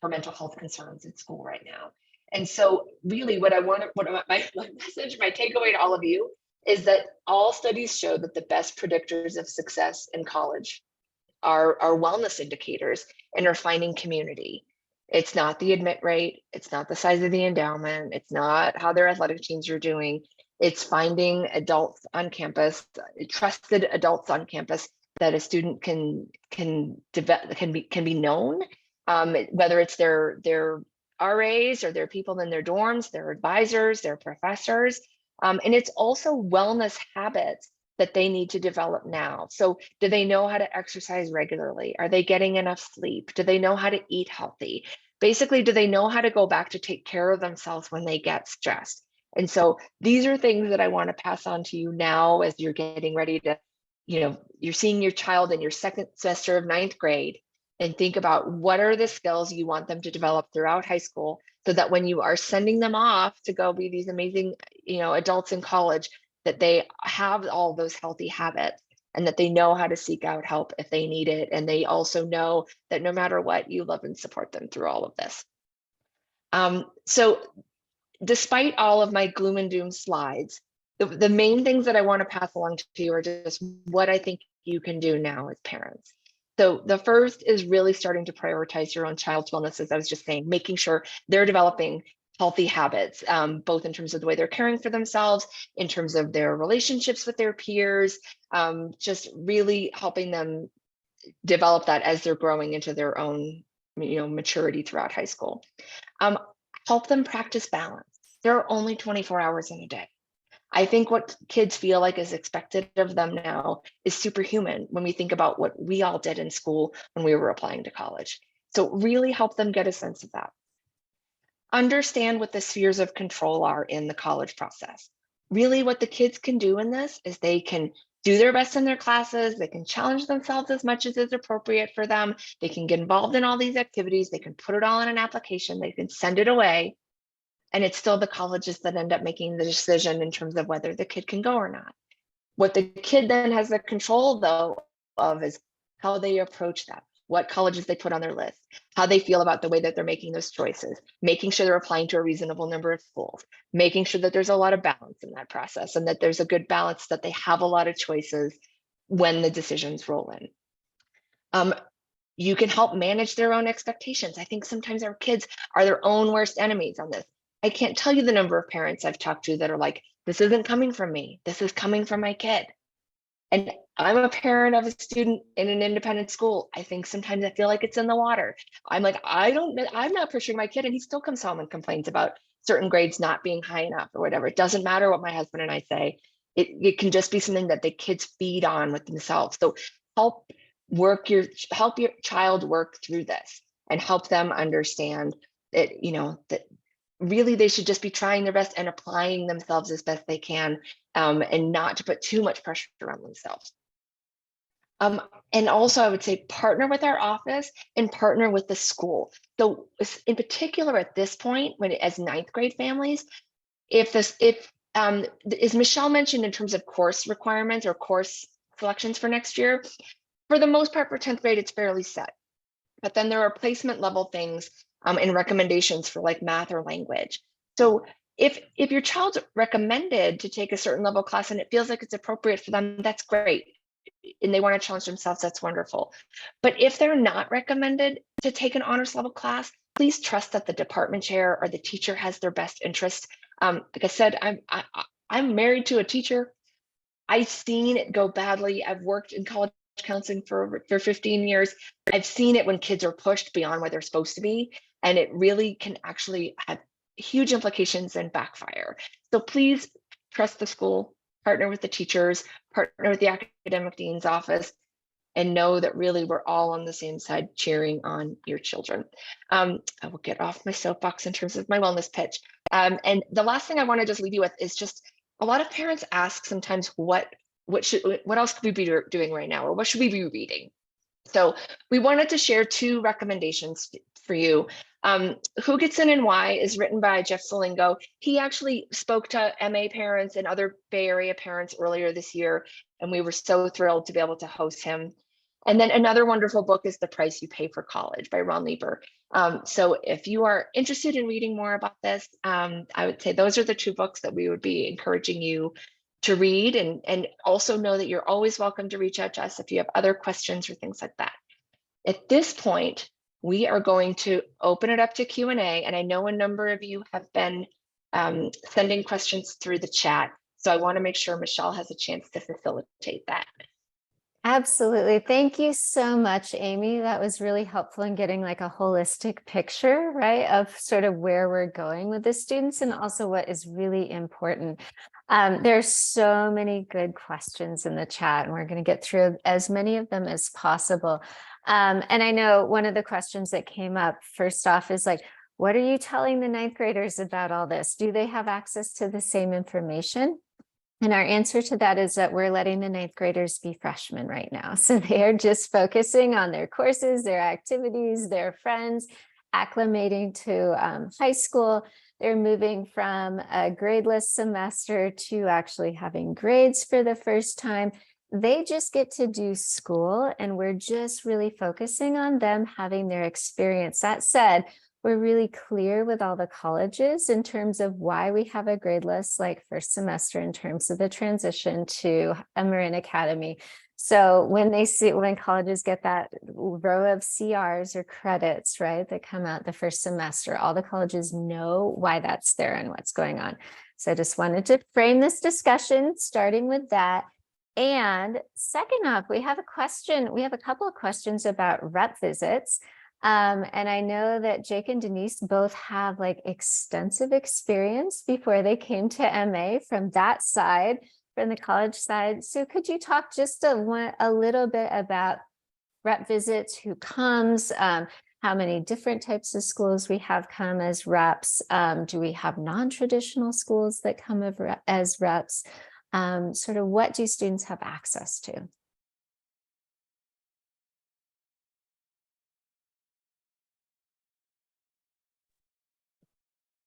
for mental health concerns in school right now. And so really my message, my takeaway to all of you is that all studies show that the best predictors of success in college are wellness indicators and are finding community. It's not the admit rate, it's not the size of the endowment, it's not how their athletic teams are doing. It's finding adults on campus, trusted adults on campus that a student can be known, whether it's their RAs or their people in their dorms, their advisors, their professors. And it's also wellness habits that they need to develop now. So do they know how to exercise regularly? Are they getting enough sleep? Do they know how to eat healthy? Basically, do they know how to go back to take care of themselves when they get stressed? And so these are things that I want to pass on to you now as you're getting ready to, you're seeing your child in your second semester of 9th grade, and think about what are the skills you want them to develop throughout high school, so that when you are sending them off to go be these amazing, adults in college, that they have all those healthy habits and that they know how to seek out help if they need it. And they also know that no matter what, you love and support them through all of this. So despite all of my gloom and doom slides, the main things that I want to pass along to you are just what I think you can do now as parents. So the first is really starting to prioritize your own child's wellness, as I was just saying, making sure they're developing healthy habits, both in terms of the way they're caring for themselves, in terms of their relationships with their peers, just really helping them develop that as they're growing into their own, maturity throughout high school. Help them practice balance. There are only 24 hours in a day. I think what kids feel like is expected of them now is superhuman when we think about what we all did in school when we were applying to college. So really help them get a sense of that. Understand what the spheres of control are in the college process. Really what the kids can do in this is they can do their best in their classes, they can challenge themselves as much as is appropriate for them, they can get involved in all these activities, they can put it all in an application, they can send it away, and it's still the colleges that end up making the decision in terms of whether the kid can go or not. What the kid then has the control though of is how they approach that, what colleges they put on their list, how they feel about the way that they're making those choices, making sure they're applying to a reasonable number of schools, making sure that there's a lot of balance in that process and that there's a good balance, that they have a lot of choices when the decisions roll in. You can help manage their own expectations. I think sometimes our kids are their own worst enemies on this. I can't tell you the number of parents I've talked to that are like, this isn't coming from me, this is coming from my kid. And I'm a parent of a student in an independent school. I think sometimes I feel like it's in the water. I'm like, I'm not pushing my kid, and he still comes home and complains about certain grades not being high enough or whatever. It doesn't matter what my husband and I say. It can just be something that the kids feed on with themselves. So help your child work through this and help them understand that, that really they should just be trying their best and applying themselves as best they can, and not to put too much pressure on themselves. And also I would say partner with our office and partner with the school. So in particular at this point, as 9th grade families, as Michelle mentioned in terms of course requirements or course selections for next year, for the most part for 10th grade, it's fairly set. But then there are placement level things and recommendations for like math or language. So if your child's recommended to take a certain level class and it feels like it's appropriate for them, that's great. And they want to challenge themselves, that's wonderful. But if they're not recommended to take an honors level class, please trust that the department chair or the teacher has their best interest. Like I said, I'm married to a teacher. I've seen it go badly. I've worked in college counseling for 15 years. I've seen it when kids are pushed beyond where they're supposed to be, and it really can actually have huge implications and backfire. So please trust the school, partner with the teachers, partner with the academic dean's office, and know that really we're all on the same side cheering on your children. I will get off my soapbox in terms of my wellness pitch. And the last thing I want to just leave you with is just a lot of parents ask sometimes what else could we be doing right now, or what should we be reading? So we wanted to share 2 recommendations for you. Who Gets In and Why is written by Jeff Salingo. He actually spoke to MA parents and other Bay Area parents earlier this year, and we were so thrilled to be able to host him. And then another wonderful book is The Price You Pay for College by Ron Lieber. So if you are interested in reading more about this, I would say those are the 2 books that we would be encouraging you to read, and also know that you're always welcome to reach out to us if you have other questions or things like that. At this point, we are going to open it up to Q&A, and I know a number of you have been sending questions through the chat, so I want to make sure Michelle has a chance to facilitate that. Absolutely. Thank you so much, Amy. That was really helpful in getting like a holistic picture, right, of sort of where we're going with the students and also what is really important. There's so many good questions in the chat, and we're going to get through as many of them as possible. And I know one of the questions that came up first off is like, what are you telling the 9th graders about all this? Do they have access to the same information? And our answer to that is that we're letting the 9th graders be freshmen right now. So they are just focusing on their courses, their activities, their friends, acclimating to high school. They're moving from a gradeless semester to actually having grades for the first time. They just get to do school, and we're just really focusing on them having their experience. That said, we're really clear with all the colleges in terms of why we have a gradeless like first semester in terms of the transition to a Marin Academy. So when colleges get that row of CRs or credits, right, that come out the first semester, all the colleges know why that's there and what's going on. So I just wanted to frame this discussion starting with that. And second up, we have a couple of questions about rep visits. And I know that Jake and Denise both have like extensive experience before they came to MA from that side, from the college side. So could you talk just a little bit about rep visits, who comes, how many different types of schools we have come as reps? Do we have non-traditional schools that come as reps? Sort of what do students have access to?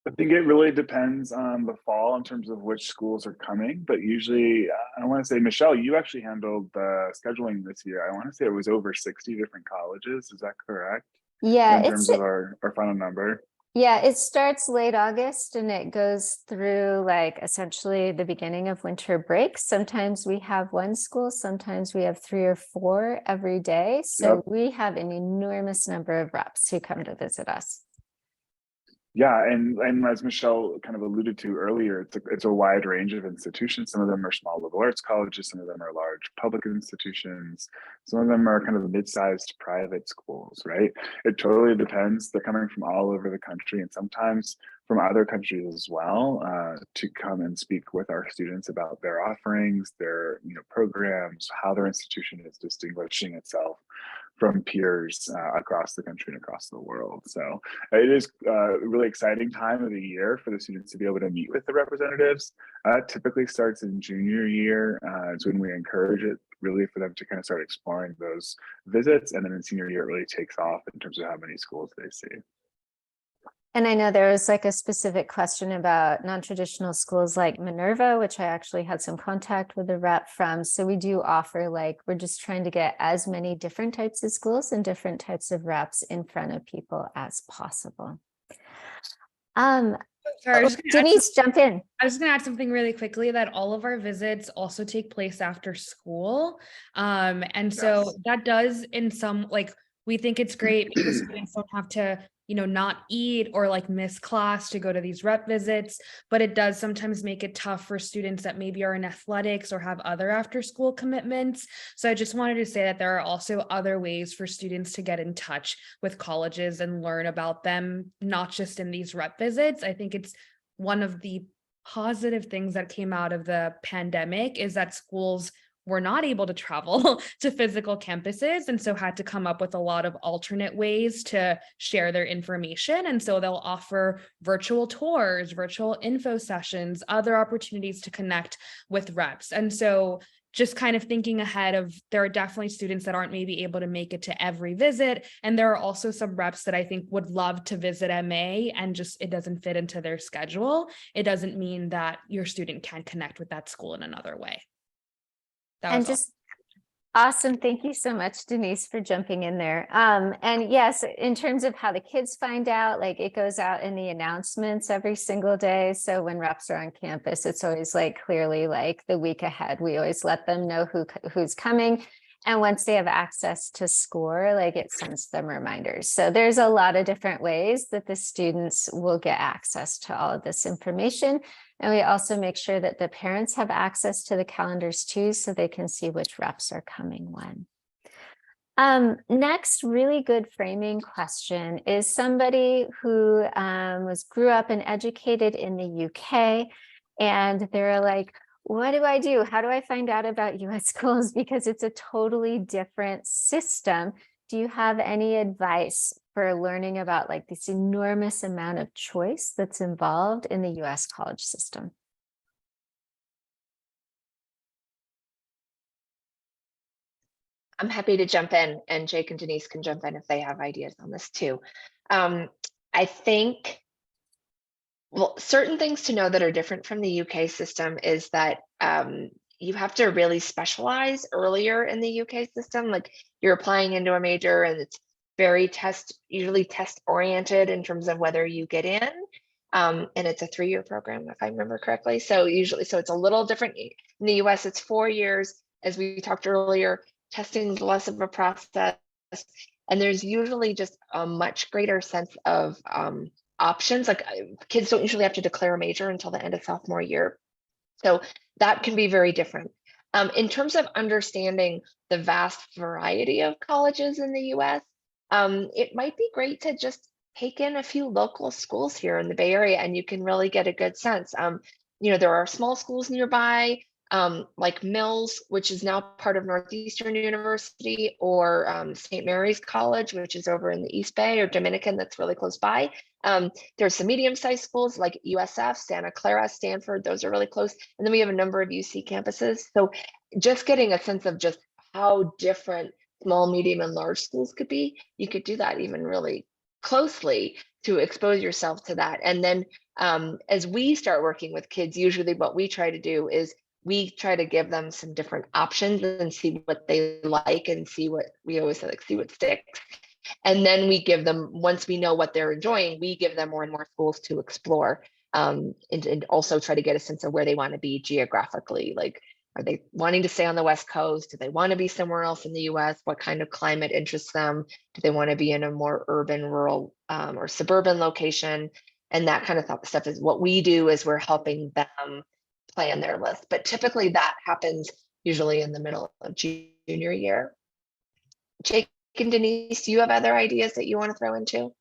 I think it really depends on the fall in terms of which schools are coming, but usually I want to say, Michelle, you actually handled the scheduling this year. I want to say it was over 60 different colleges. Is that correct? Yeah, in terms of our final number. Yeah, it starts late August and it goes through like essentially the beginning of winter break. Sometimes we have 1 school, sometimes we have 3 or 4 every day. So we have an enormous number of reps who come to visit us. Yeah, and as Michelle kind of alluded to earlier, it's a wide range of institutions. Some of them are small liberal arts colleges, some of them are large public institutions, some of them are kind of mid-sized private schools, right? It totally depends. They're coming from all over the country and sometimes from other countries as well, to come and speak with our students about their offerings, their programs, how their institution is distinguishing itself from peers across the country and across the world. So it is a really exciting time of the year for the students to be able to meet with the representatives. Typically starts in junior year. It's when we encourage it really for them to kind of start exploring those visits. And then in senior year, it really takes off in terms of how many schools they see. And I know there was like a specific question about non-traditional schools like Minerva, which I actually had some contact with a rep from. So we do offer, like, we're just trying to get as many different types of schools and different types of reps in front of people as possible. Sorry, Denise, jump in. I was going to add something really quickly, that all of our visits also take place after school. And so that does in some, like, we think it's great because students don't have to, not eat or like miss class to go to these rep visits, but it does sometimes make it tough for students that maybe are in athletics or have other after school commitments. So I just wanted to say that there are also other ways for students to get in touch with colleges and learn about them, not just in these rep visits. I think it's one of the positive things that came out of the pandemic is that schools were not able to travel to physical campuses, and so had to come up with a lot of alternate ways to share their information. And so they'll offer virtual tours, virtual info sessions, other opportunities to connect with reps. And so just kind of thinking ahead of, there are definitely students that aren't maybe able to make it to every visit. And there are also some reps that I think would love to visit MA and just it doesn't fit into their schedule. It doesn't mean that your student can't connect with that school in another way. That And was all. just awesome. Thank you so much, Denise, for jumping in there. And yes, in terms of how the kids find out, like it goes out in the announcements every single day. So when reps are on campus, it's always like clearly like the week ahead. We always let them know who's coming. And once they have access to SCORE, like it sends them reminders. So there's a lot of different ways that the students will get access to all of this information. And we also make sure that the parents have access to the calendars too, so they can see which reps are coming when. Next really good framing question is somebody who grew up and educated in the UK, and they're like, what do I do? How do I find out about US schools? Because it's a totally different system. Do you have any advice for learning about like this enormous amount of choice that's involved in the US college system? I'm happy to jump in, and Jake and Denise can jump in if they have ideas on this too. I think, well, certain things to know that are different from the UK system is that you have to really specialize earlier in the UK system. Like you're applying into a major and it's very usually test oriented in terms of whether you get in. And it's a 3-year program, if I remember correctly. So it's a little different. In the US, it's 4 years. As we talked earlier, testing is less of a process. And there's usually just a much greater sense of options. Like kids don't usually have to declare a major until the end of sophomore year. So that can be very different. In terms of understanding the vast variety of colleges in the US, it might be great to just take in a few local schools here in the Bay Area, and you can really get a good sense. There are small schools nearby, like Mills, which is now part of Northeastern University, or St. Mary's College, which is over in the East Bay, or Dominican, that's really close by. There's some medium-sized schools like USF, Santa Clara, Stanford, those are really close. And then we have a number of UC campuses. So just getting a sense of just how different small, medium, and large schools could be, you could do that even really closely to expose yourself to that. And then as we start working with kids, usually what we try to do is we try to give them some different options and see what they like, and see what we always say, like, see what sticks. And then we give them, once we know what they're enjoying, we give them more and more schools to explore, and also try to get a sense of where they want to be geographically. Like, are they wanting to stay on the West Coast? Do they want to be somewhere else in the US? What kind of climate interests them? Do they want to be in a more urban, rural, or suburban location? And that kind of stuff is what we do, is we're helping them plan their list. But typically that happens usually in the middle of junior year. Jake and Denise, do you have other ideas that you want to throw into?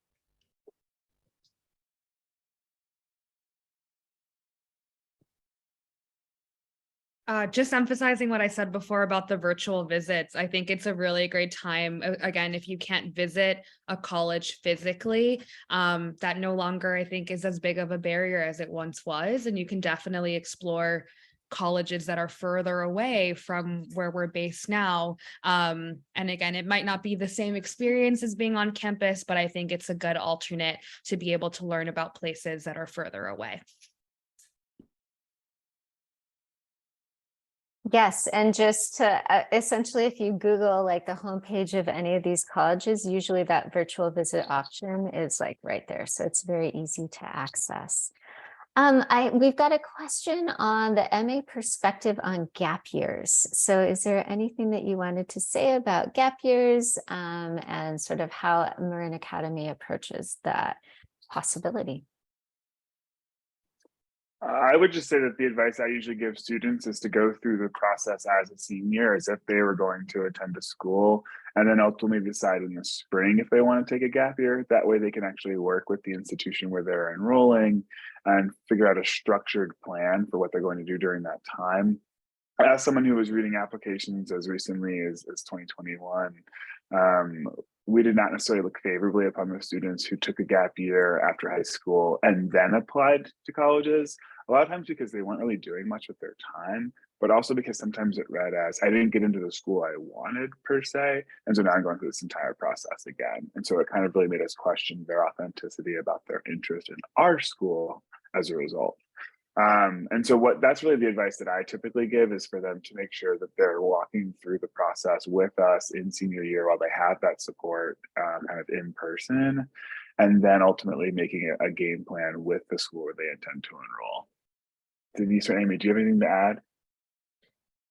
Just emphasizing what I said before about the virtual visits. I think it's a really great time. Again, if you can't visit a college physically, that no longer, I think, is as big of a barrier as it once was. And you can definitely explore colleges that are further away from where we're based now. And again, it might not be the same experience as being on campus, but I think it's a good alternate to be able to learn about places that are further away. Yes, and just to essentially, if you Google like the homepage of any of these colleges, usually that virtual visit option is like right there. So it's very easy to access. We've got a question on the MA perspective on gap years. So is there anything that you wanted to say about gap years, and sort of how Marin Academy approaches that possibility? I would just say that the advice I usually give students is to go through the process as a senior, as if they were going to attend a school, and then ultimately decide in the spring if they want to take a gap year. That way they can actually work with the institution where they're enrolling and figure out a structured plan for what they're going to do during that time. As someone who was reading applications as recently as 2021, we did not necessarily look favorably upon the students who took a gap year after high school and then applied to colleges. A lot of times because they weren't really doing much with their time, but also because sometimes it read as, I didn't get into the school I wanted per se. And so now I'm going through this entire process again. And so it kind of really made us question their authenticity about their interest in our school as a result. And so that's really the advice that I typically give, is for them to make sure that they're walking through the process with us in senior year while they have that support kind of in person, and then ultimately making a game plan with the school where they intend to enroll. Denise or Amy, do you have anything to add?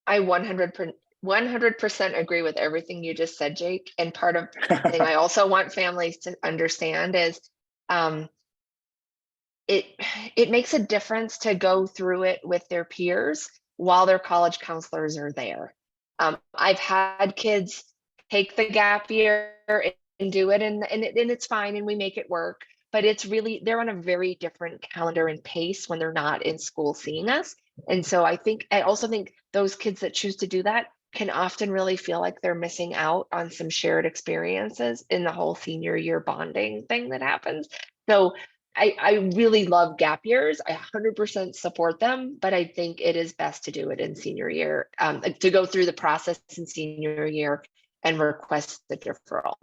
I 100% agree with everything you just said, Jake. And part of the thing I also want families to understand is it makes a difference to go through it with their peers while their college counselors are there. I've had kids take the gap year and do it, and it's fine, and we make it work. But it's really, they're on a very different calendar and pace when they're not in school seeing us. And so I also think those kids that choose to do that can often really feel like they're missing out on some shared experiences in the whole senior year bonding thing that happens. So I really love gap years. I 100% support them, but I think it is best to do it in senior year, to go through the process in senior year and request the deferral.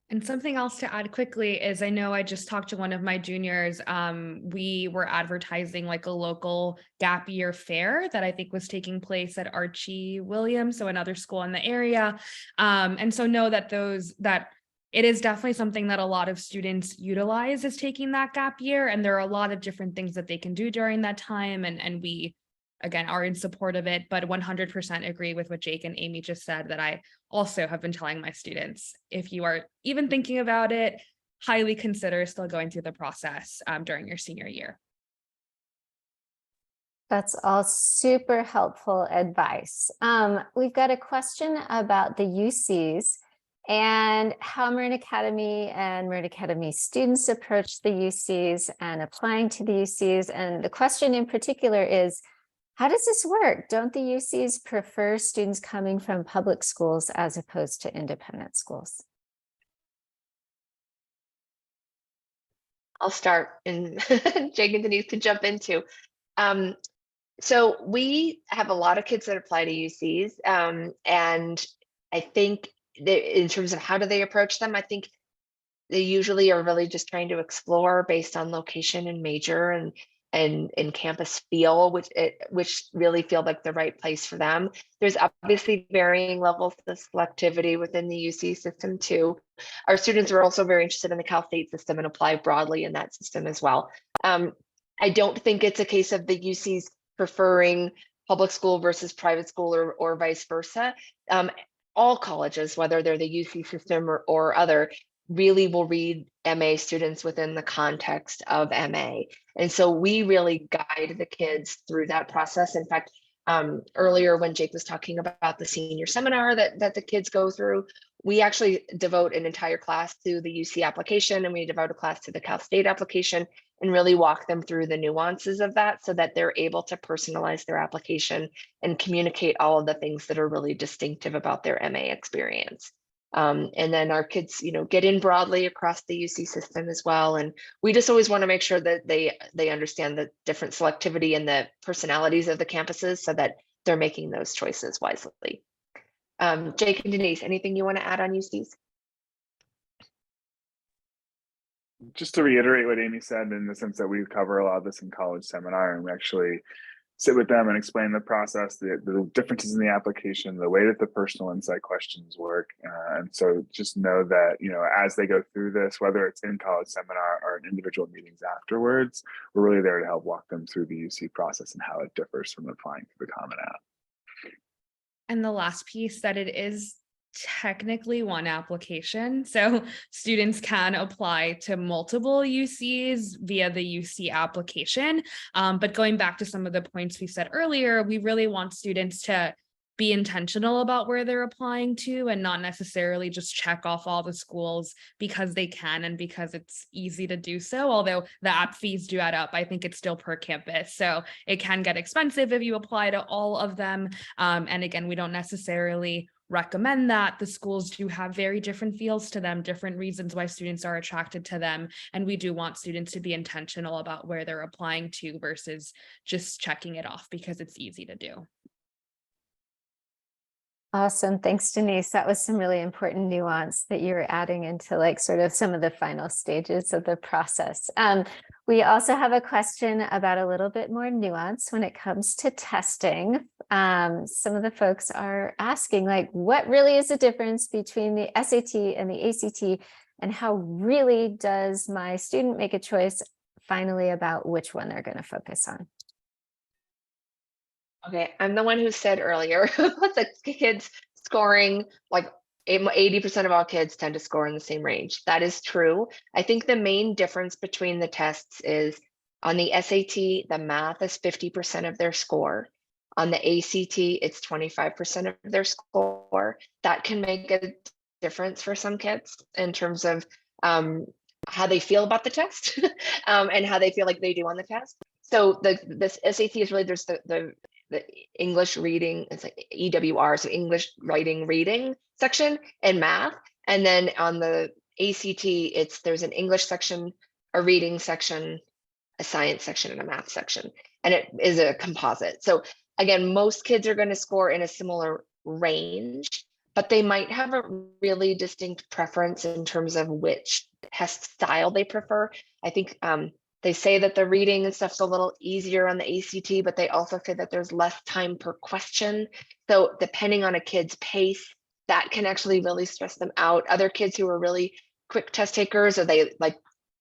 And something else to add quickly is, I know I just talked to one of my juniors. We were advertising like a local gap year fair that I think was taking place at Archie Williams, so another school in the area. And so know that it is definitely something that a lot of students utilize, is taking that gap year. And there are a lot of different things that they can do during that time. And we, again, are in support of it, but 100% agree with what Jake and Amy just said, that I also have been telling my students, if you are even thinking about it, highly consider still going through the process during your senior year. That's all super helpful advice. We've got a question about the UCs and how Marin Academy and Marin Academy students approach the UCs and applying to the UCs. And the question in particular is, how does this work? Don't the UCs prefer students coming from public schools as opposed to independent schools? I'll start, and Jake and Denise can jump into. So we have a lot of kids that apply to UCs, and I think in terms of how do they approach them, I think they usually are really just trying to explore based on location and major and campus feel, which really feel like the right place for them. There's obviously varying levels of selectivity within the UC system too. Our students are also very interested in the Cal State system and apply broadly in that system as well. I don't think it's a case of the UCs preferring public school versus private school or vice versa. All colleges, whether they're the UC system or other, really will read MA students within the context of MA. And so we really guide the kids through that process. In fact, earlier when Jake was talking about the senior seminar that the kids go through, we actually devote an entire class to the UC application, and we devote a class to the Cal State application, and really walk them through the nuances of that so that they're able to personalize their application and communicate all of the things that are really distinctive about their MA experience. And then our kids, get in broadly across the UC system as well. And we just always want to make sure that they understand the different selectivity and the personalities of the campuses so that they're making those choices wisely. Jake and Denise, anything you want to add on UCs? Just to reiterate what Amy said, in the sense that we cover a lot of this in college seminar, and we actually sit with them and explain the process, the differences in the application, the way that the personal insight questions work. And so just know that, as they go through this, whether it's in college seminar or in individual meetings afterwards, we're really there to help walk them through the UC process and how it differs from applying to the Common App. And the last piece, that it is technically one application. So students can apply to multiple UCs via the UC application. But going back to some of the points we said earlier, we really want students to be intentional about where they're applying to and not necessarily just check off all the schools because they can and because it's easy to do so. Although the app fees do add up, I think it's still per campus. So it can get expensive if you apply to all of them. And again, we don't necessarily recommend that. The schools do have very different feels to them, different reasons why students are attracted to them. And we do want students to be intentional about where they're applying to versus just checking it off because it's easy to do. Awesome. Thanks, Denise. That was some really important nuance that you were adding into like sort of some of the final stages of the process. We also have a question about a little bit more nuance when it comes to testing. Some of the folks are asking like, what really is the difference between the SAT and the ACT, and how really does my student make a choice finally about which one they're going to focus on? Okay, I'm the one who said earlier, the kids scoring, like 80% of all kids tend to score in the same range. That is true. I think the main difference between the tests is on the SAT, the math is 50% of their score. On the ACT, it's 25% of their score. That can make a difference for some kids in terms of how they feel about the test and how they feel like they do on the test. So this SAT is really, there's the English reading, it's like EWR, so English writing reading section and math. And then on the ACT, there's an English section, a reading section, a science section, and a math section. And it is a composite. So again, most kids are going to score in a similar range, but they might have a really distinct preference in terms of which test style they prefer. I think they say that the reading and stuff's a little easier on the ACT, but they also say that there's less time per question. So depending on a kid's pace, that can actually really stress them out. Other kids who are really quick test takers, or they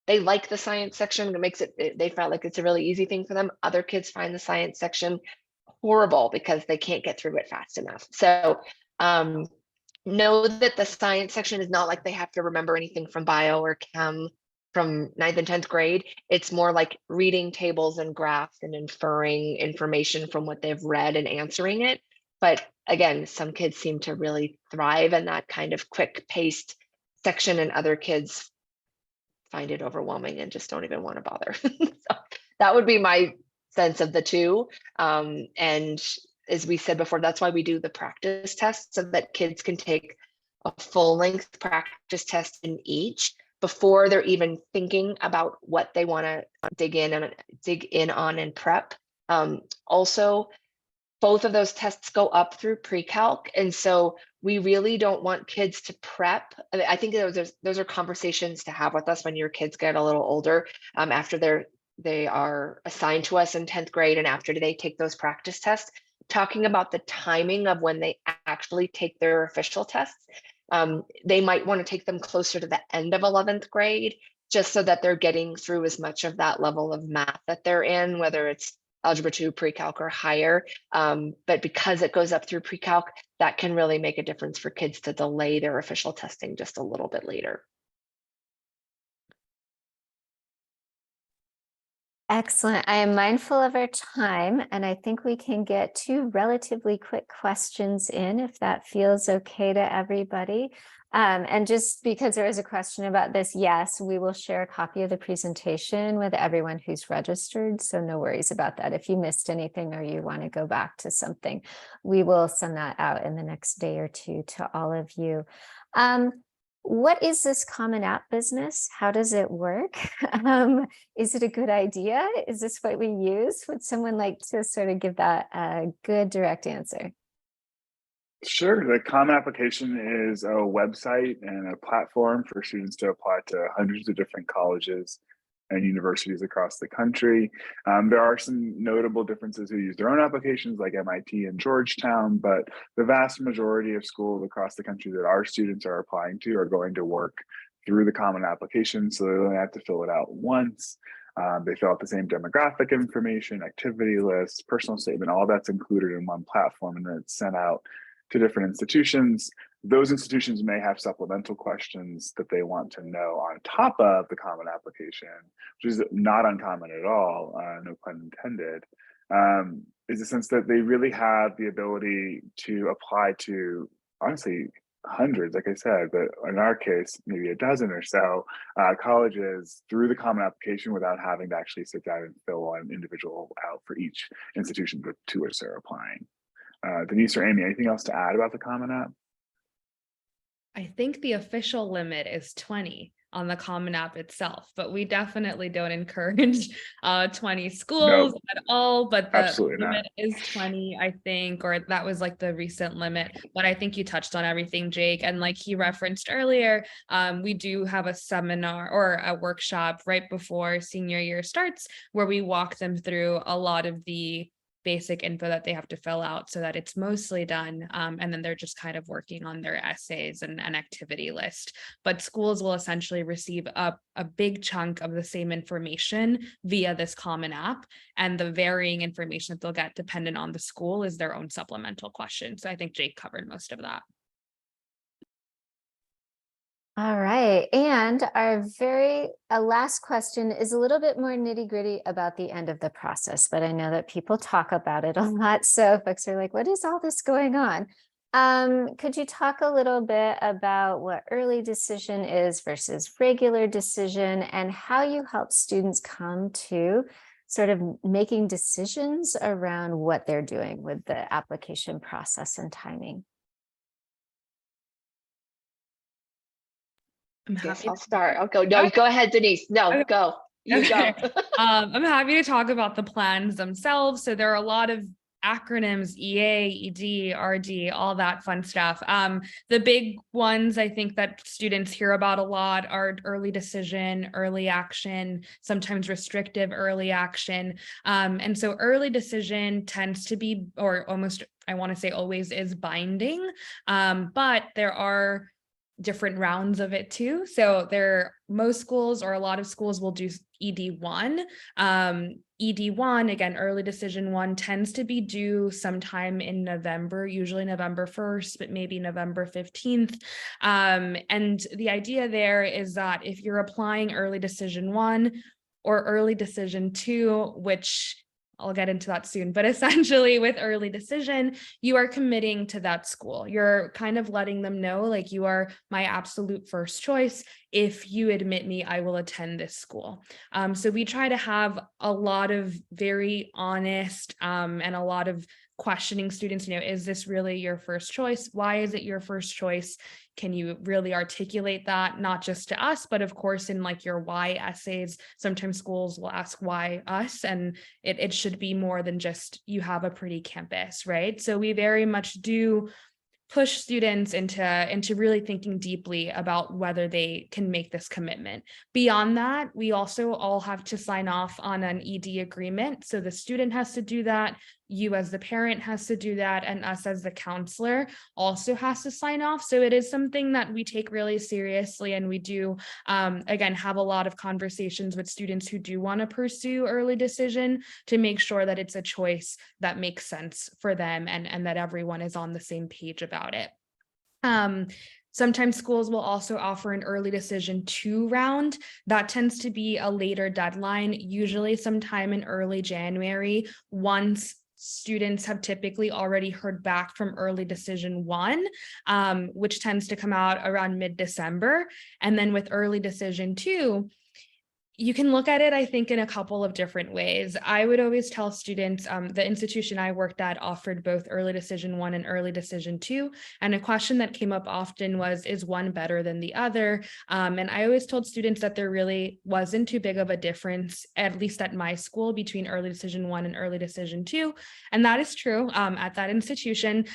like the science section, it makes it, they felt like it's a really easy thing for them. Other kids find the science section horrible because they can't get through it fast enough. So know that the science section is not like they have to remember anything from bio or chem from 9th and 10th grade. It's more like reading tables and graphs and inferring information from what they've read and answering it. But again, some kids seem to really thrive in that kind of quick paced section, and other kids find it overwhelming and just don't even want to bother. So that would be my sense of the two. And as we said before, that's why we do the practice test, so that kids can take a full length practice test in each before they're even thinking about what they want to dig in on and prep. Also, both of those tests go up through pre-calc, and so we really don't want kids to prep. I think those are conversations to have with us when your kids get a little older, after they are assigned to us in 10th grade and after they take those practice tests, talking about the timing of when they actually take their official tests. They might want to take them closer to the end of 11th grade, just so that they're getting through as much of that level of math that they're in, whether it's Algebra 2, pre-calc, or higher. But because it goes up through pre-calc, that can really make a difference for kids to delay their official testing just a little bit later. Excellent. I am mindful of our time, and I think we can get 2 relatively quick questions in, if that feels okay to everybody. And just because there is a question about this, yes, we will share a copy of the presentation with everyone who's registered. So no worries about that. If you missed anything or you want to go back to something, we will send that out in the next day or 2 to all of you. What is this Common App business? How does it work? Is it a good idea? Is this what we use? Would someone like to sort of give that a good direct answer? Sure. The Common Application is a website and a platform for students to apply to hundreds of different colleges and universities across the country. There are some notable differences who use their own applications, like MIT and Georgetown, but the vast majority of schools across the country that our students are applying to are going to work through the Common Application, so they only have to fill it out once. They fill out the same demographic information, activity lists, personal statement, all that's included in one platform, and then it's sent out to different institutions. those institutions may have supplemental questions that they want to know on top of the common application, which is not uncommon at all, no pun intended, is the sense that they really have the ability to apply to, honestly, hundreds, like I said, but in our case, maybe a dozen or so colleges through the common application without having to actually sit down and fill an individual out for each institution to which they're applying. Denise or Amy, anything else to add about the Common App? I think the official limit is 20 on the Common App itself, but we definitely don't encourage 20 schools at all, but the absolutely limit not. is 20, I think, or that was like the recent limit, but I think you touched on everything, Jake. And like he referenced earlier, we do have a seminar or a workshop right before senior year starts where we walk them through a lot of the basic info that they have to fill out so that it's mostly done. And then they're just kind of working on their essays and an activity list. But schools will essentially receive a big chunk of the same information via this Common App. And the varying information that they'll get dependent on the school is their own supplemental question. So I think Jake covered most of that. All right. And our last question is a little bit more nitty gritty about the end of the process, but I know that people talk about it a lot. So folks are like, what is all this going on? Could you talk a little bit about what early decision is versus regular decision and how you help students come to sort of making decisions around what they're doing with the application process and timing? Yes, I'll start. I'll go. No, go ahead, Denise. No, Okay. go. You Okay. go. I'm happy to talk about the plans themselves. So there are a lot of acronyms, EA, ED, RD, all that fun stuff. The big ones I think that students hear about a lot are early decision, early action, sometimes restrictive early action. And so early decision tends to be, or almost, I want to say always is binding, but there are different rounds of it too. So most schools or a lot of schools will do ED1. ED1, again, early decision 1 tends to be due sometime in November, usually November 1st, but maybe November 15th. And the idea there is that if you're applying early decision 1 or early decision 2, which I'll get into that soon, but essentially with early decision, you are committing to that school. You're kind of letting them know, like, you are my absolute first choice. If you admit me, I will attend this school. So we try to have a lot of very honest and a lot of questioning students, is this really your first choice? Why is it your first choice? Can you really articulate that, not just to us, but of course in like your why essays, sometimes schools will ask why us, and it should be more than just you have a pretty campus, right? So we very much do push students into really thinking deeply about whether they can make this commitment. Beyond that, we also all have to sign off on an ED agreement. So the student has to do that, you as the parent has to do that, and us as the counselor also has to sign off. So it is something that we take really seriously, and we do, again, have a lot of conversations with students who do want to pursue early decision to make sure that it's a choice that makes sense for them and that everyone is on the same page about it. Sometimes schools will also offer an early decision 2 round. That tends to be a later deadline, usually sometime in early January, once students have typically already heard back from early decision 1, which tends to come out around mid-December. And then with early decision 2, you can look at it, I think, in a couple of different ways. I would always tell students, the institution I worked at offered both early decision 1 and early decision 2. And a question that came up often was, is one better than the other? And I always told students that there really wasn't too big of a difference, at least at my school, between early decision 1 and early decision 2. And that is true at that institution.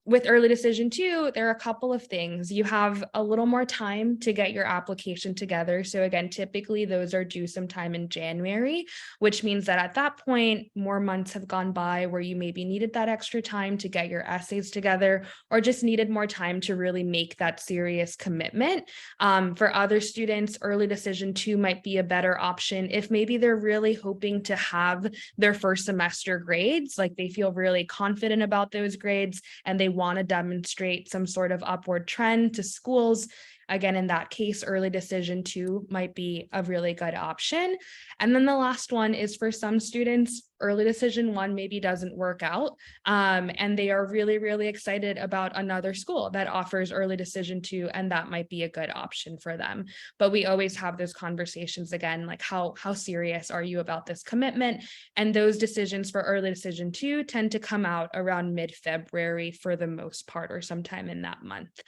With early decision 2, there are a couple of things. You have a little more time to get your application together. So again, typically those are due sometime in January, which means that at that point, more months have gone by where you maybe needed that extra time to get your essays together, or just needed more time to really make that serious commitment. For other students, early decision 2 might be a better option if maybe they're really hoping to have their first semester grades, like they feel really confident about those grades and they want to demonstrate some sort of upward trend to schools, again, in that case, early decision 2 might be a really good option. And then the last one is for some students, early decision 1 maybe doesn't work out, and they are really, really excited about another school that offers early decision 2, and that might be a good option for them. But we always have those conversations again, like how serious are you about this commitment? And those decisions for early decision 2 tend to come out around mid-February for the most part, or sometime in that month.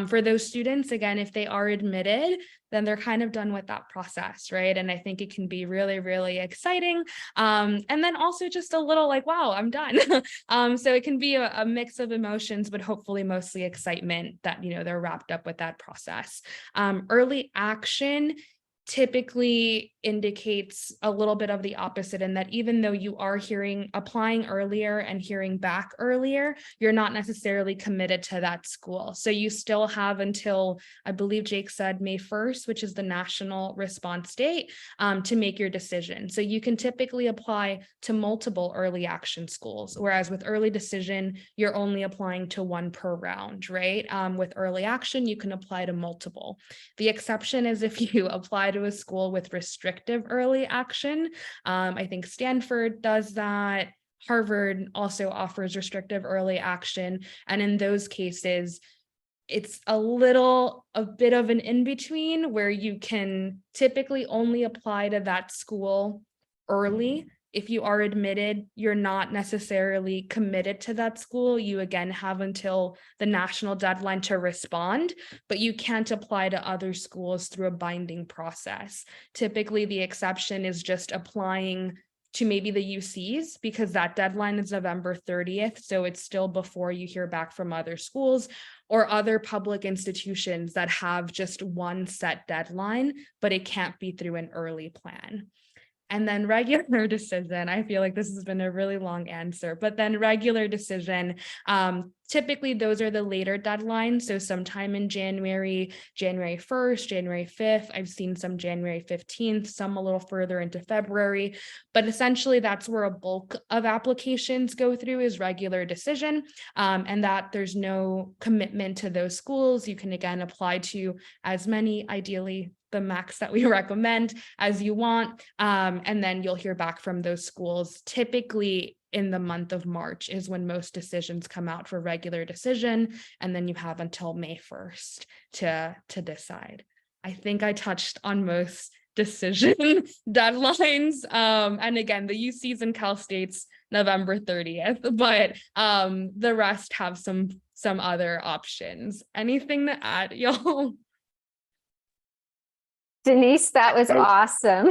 For those students, again, if they are admitted, then they're kind of done with that process, right? And I think it can be really, really exciting. And then also just a little like, wow, I'm done. So it can be a mix of emotions, but hopefully mostly excitement that, they're wrapped up with that process. Early action typically indicates a little bit of the opposite, in that even though you are applying earlier and hearing back earlier, you're not necessarily committed to that school. So you still have until, I believe Jake said, May 1st, which is the national response date, to make your decision. So you can typically apply to multiple early action schools, whereas with early decision, you're only applying to one per round, right? With early action, you can apply to multiple. The exception is if you apply to a school with restrictive early action. I think Stanford does that. Harvard also offers restrictive early action. And in those cases, it's a bit of an in-between, where you can typically only apply to that school early. If you are admitted, you're not necessarily committed to that school. You again have until the national deadline to respond, but you can't apply to other schools through a binding process. Typically, the exception is just applying to maybe the UCs, because that deadline is November 30th. So it's still before you hear back from other schools or other public institutions that have just one set deadline, but it can't be through an early plan. And then regular decision, I feel like this has been a really long answer, but then regular decision, typically those are the later deadlines. So sometime in January 1st, January 5th, I've seen some January 15th, some a little further into February, but essentially that's where a bulk of applications go through, is regular decision, and that there's no commitment to those schools. You can again apply to as many, ideally the max that we recommend, as you want. And then you'll hear back from those schools. Typically in the month of March is when most decisions come out for regular decision. And then you have until May 1st to decide. I think I touched on most decision deadlines. And again, the UCs and Cal State's November 30th, but the rest have some other options. Anything to add, y'all? Denise, that was awesome.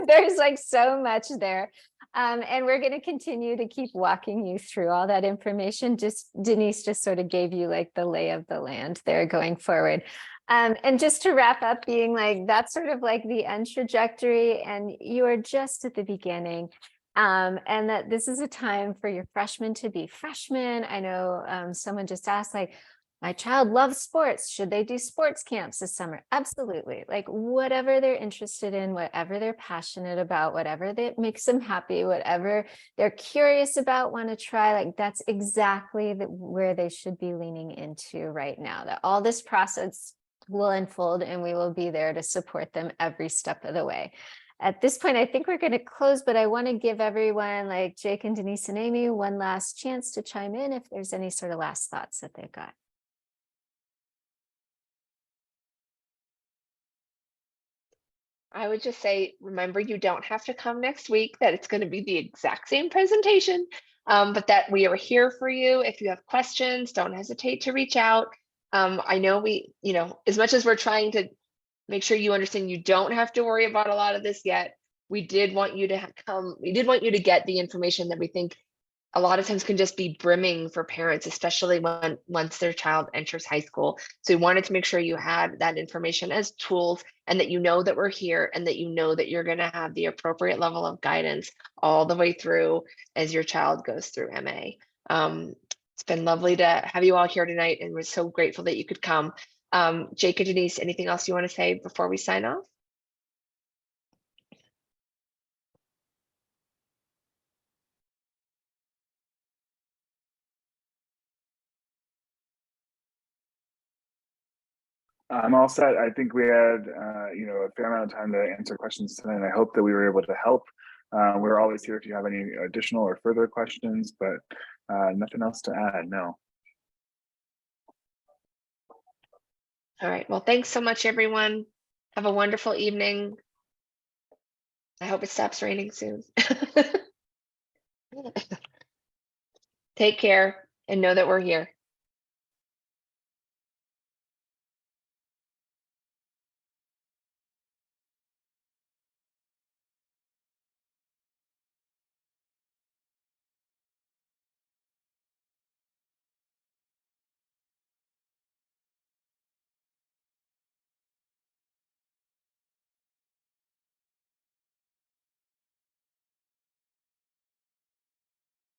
There's like so much there. And we're going to continue to keep walking you through all that information. Denise just sort of gave you like the lay of the land there going forward. And just to wrap up, being like, that's sort of like the end trajectory, and you are just at the beginning. And that this is a time for your freshmen to be freshmen. I know someone just asked, like, my child loves sports. Should they do sports camps this summer? Absolutely. Like whatever they're interested in, whatever they're passionate about, whatever that makes them happy, whatever they're curious about, want to try, like that's exactly where they should be leaning into right now. That all this process will unfold, and we will be there to support them every step of the way. At this point, I think we're going to close, but I want to give everyone, like Jake and Denise and Amy, one last chance to chime in if there's any sort of last thoughts that they've got. I would just say, remember, you don't have to come next week, that it's going to be the exact same presentation, but that we are here for you. If you have questions, don't hesitate to reach out. I know as much as we're trying to make sure you understand you don't have to worry about a lot of this yet, we did want you to come. We did want you to get the information that we think a lot of times can just be brimming for parents, especially once their child enters high school. So we wanted to make sure you had that information as tools, and that you know that we're here, and that you know that you're going to have the appropriate level of guidance all the way through as your child goes through MA. It's been lovely to have you all here tonight, and we're so grateful that you could come. Jake and Denise, anything else you want to say before we sign off? I'm all set. I think we had, a fair amount of time to answer questions tonight. And I hope that we were able to help. We're always here if you have any additional or further questions, but nothing else to add. No. All right. Well, thanks so much, everyone. Have a wonderful evening. I hope it stops raining soon. Take care and know that we're here.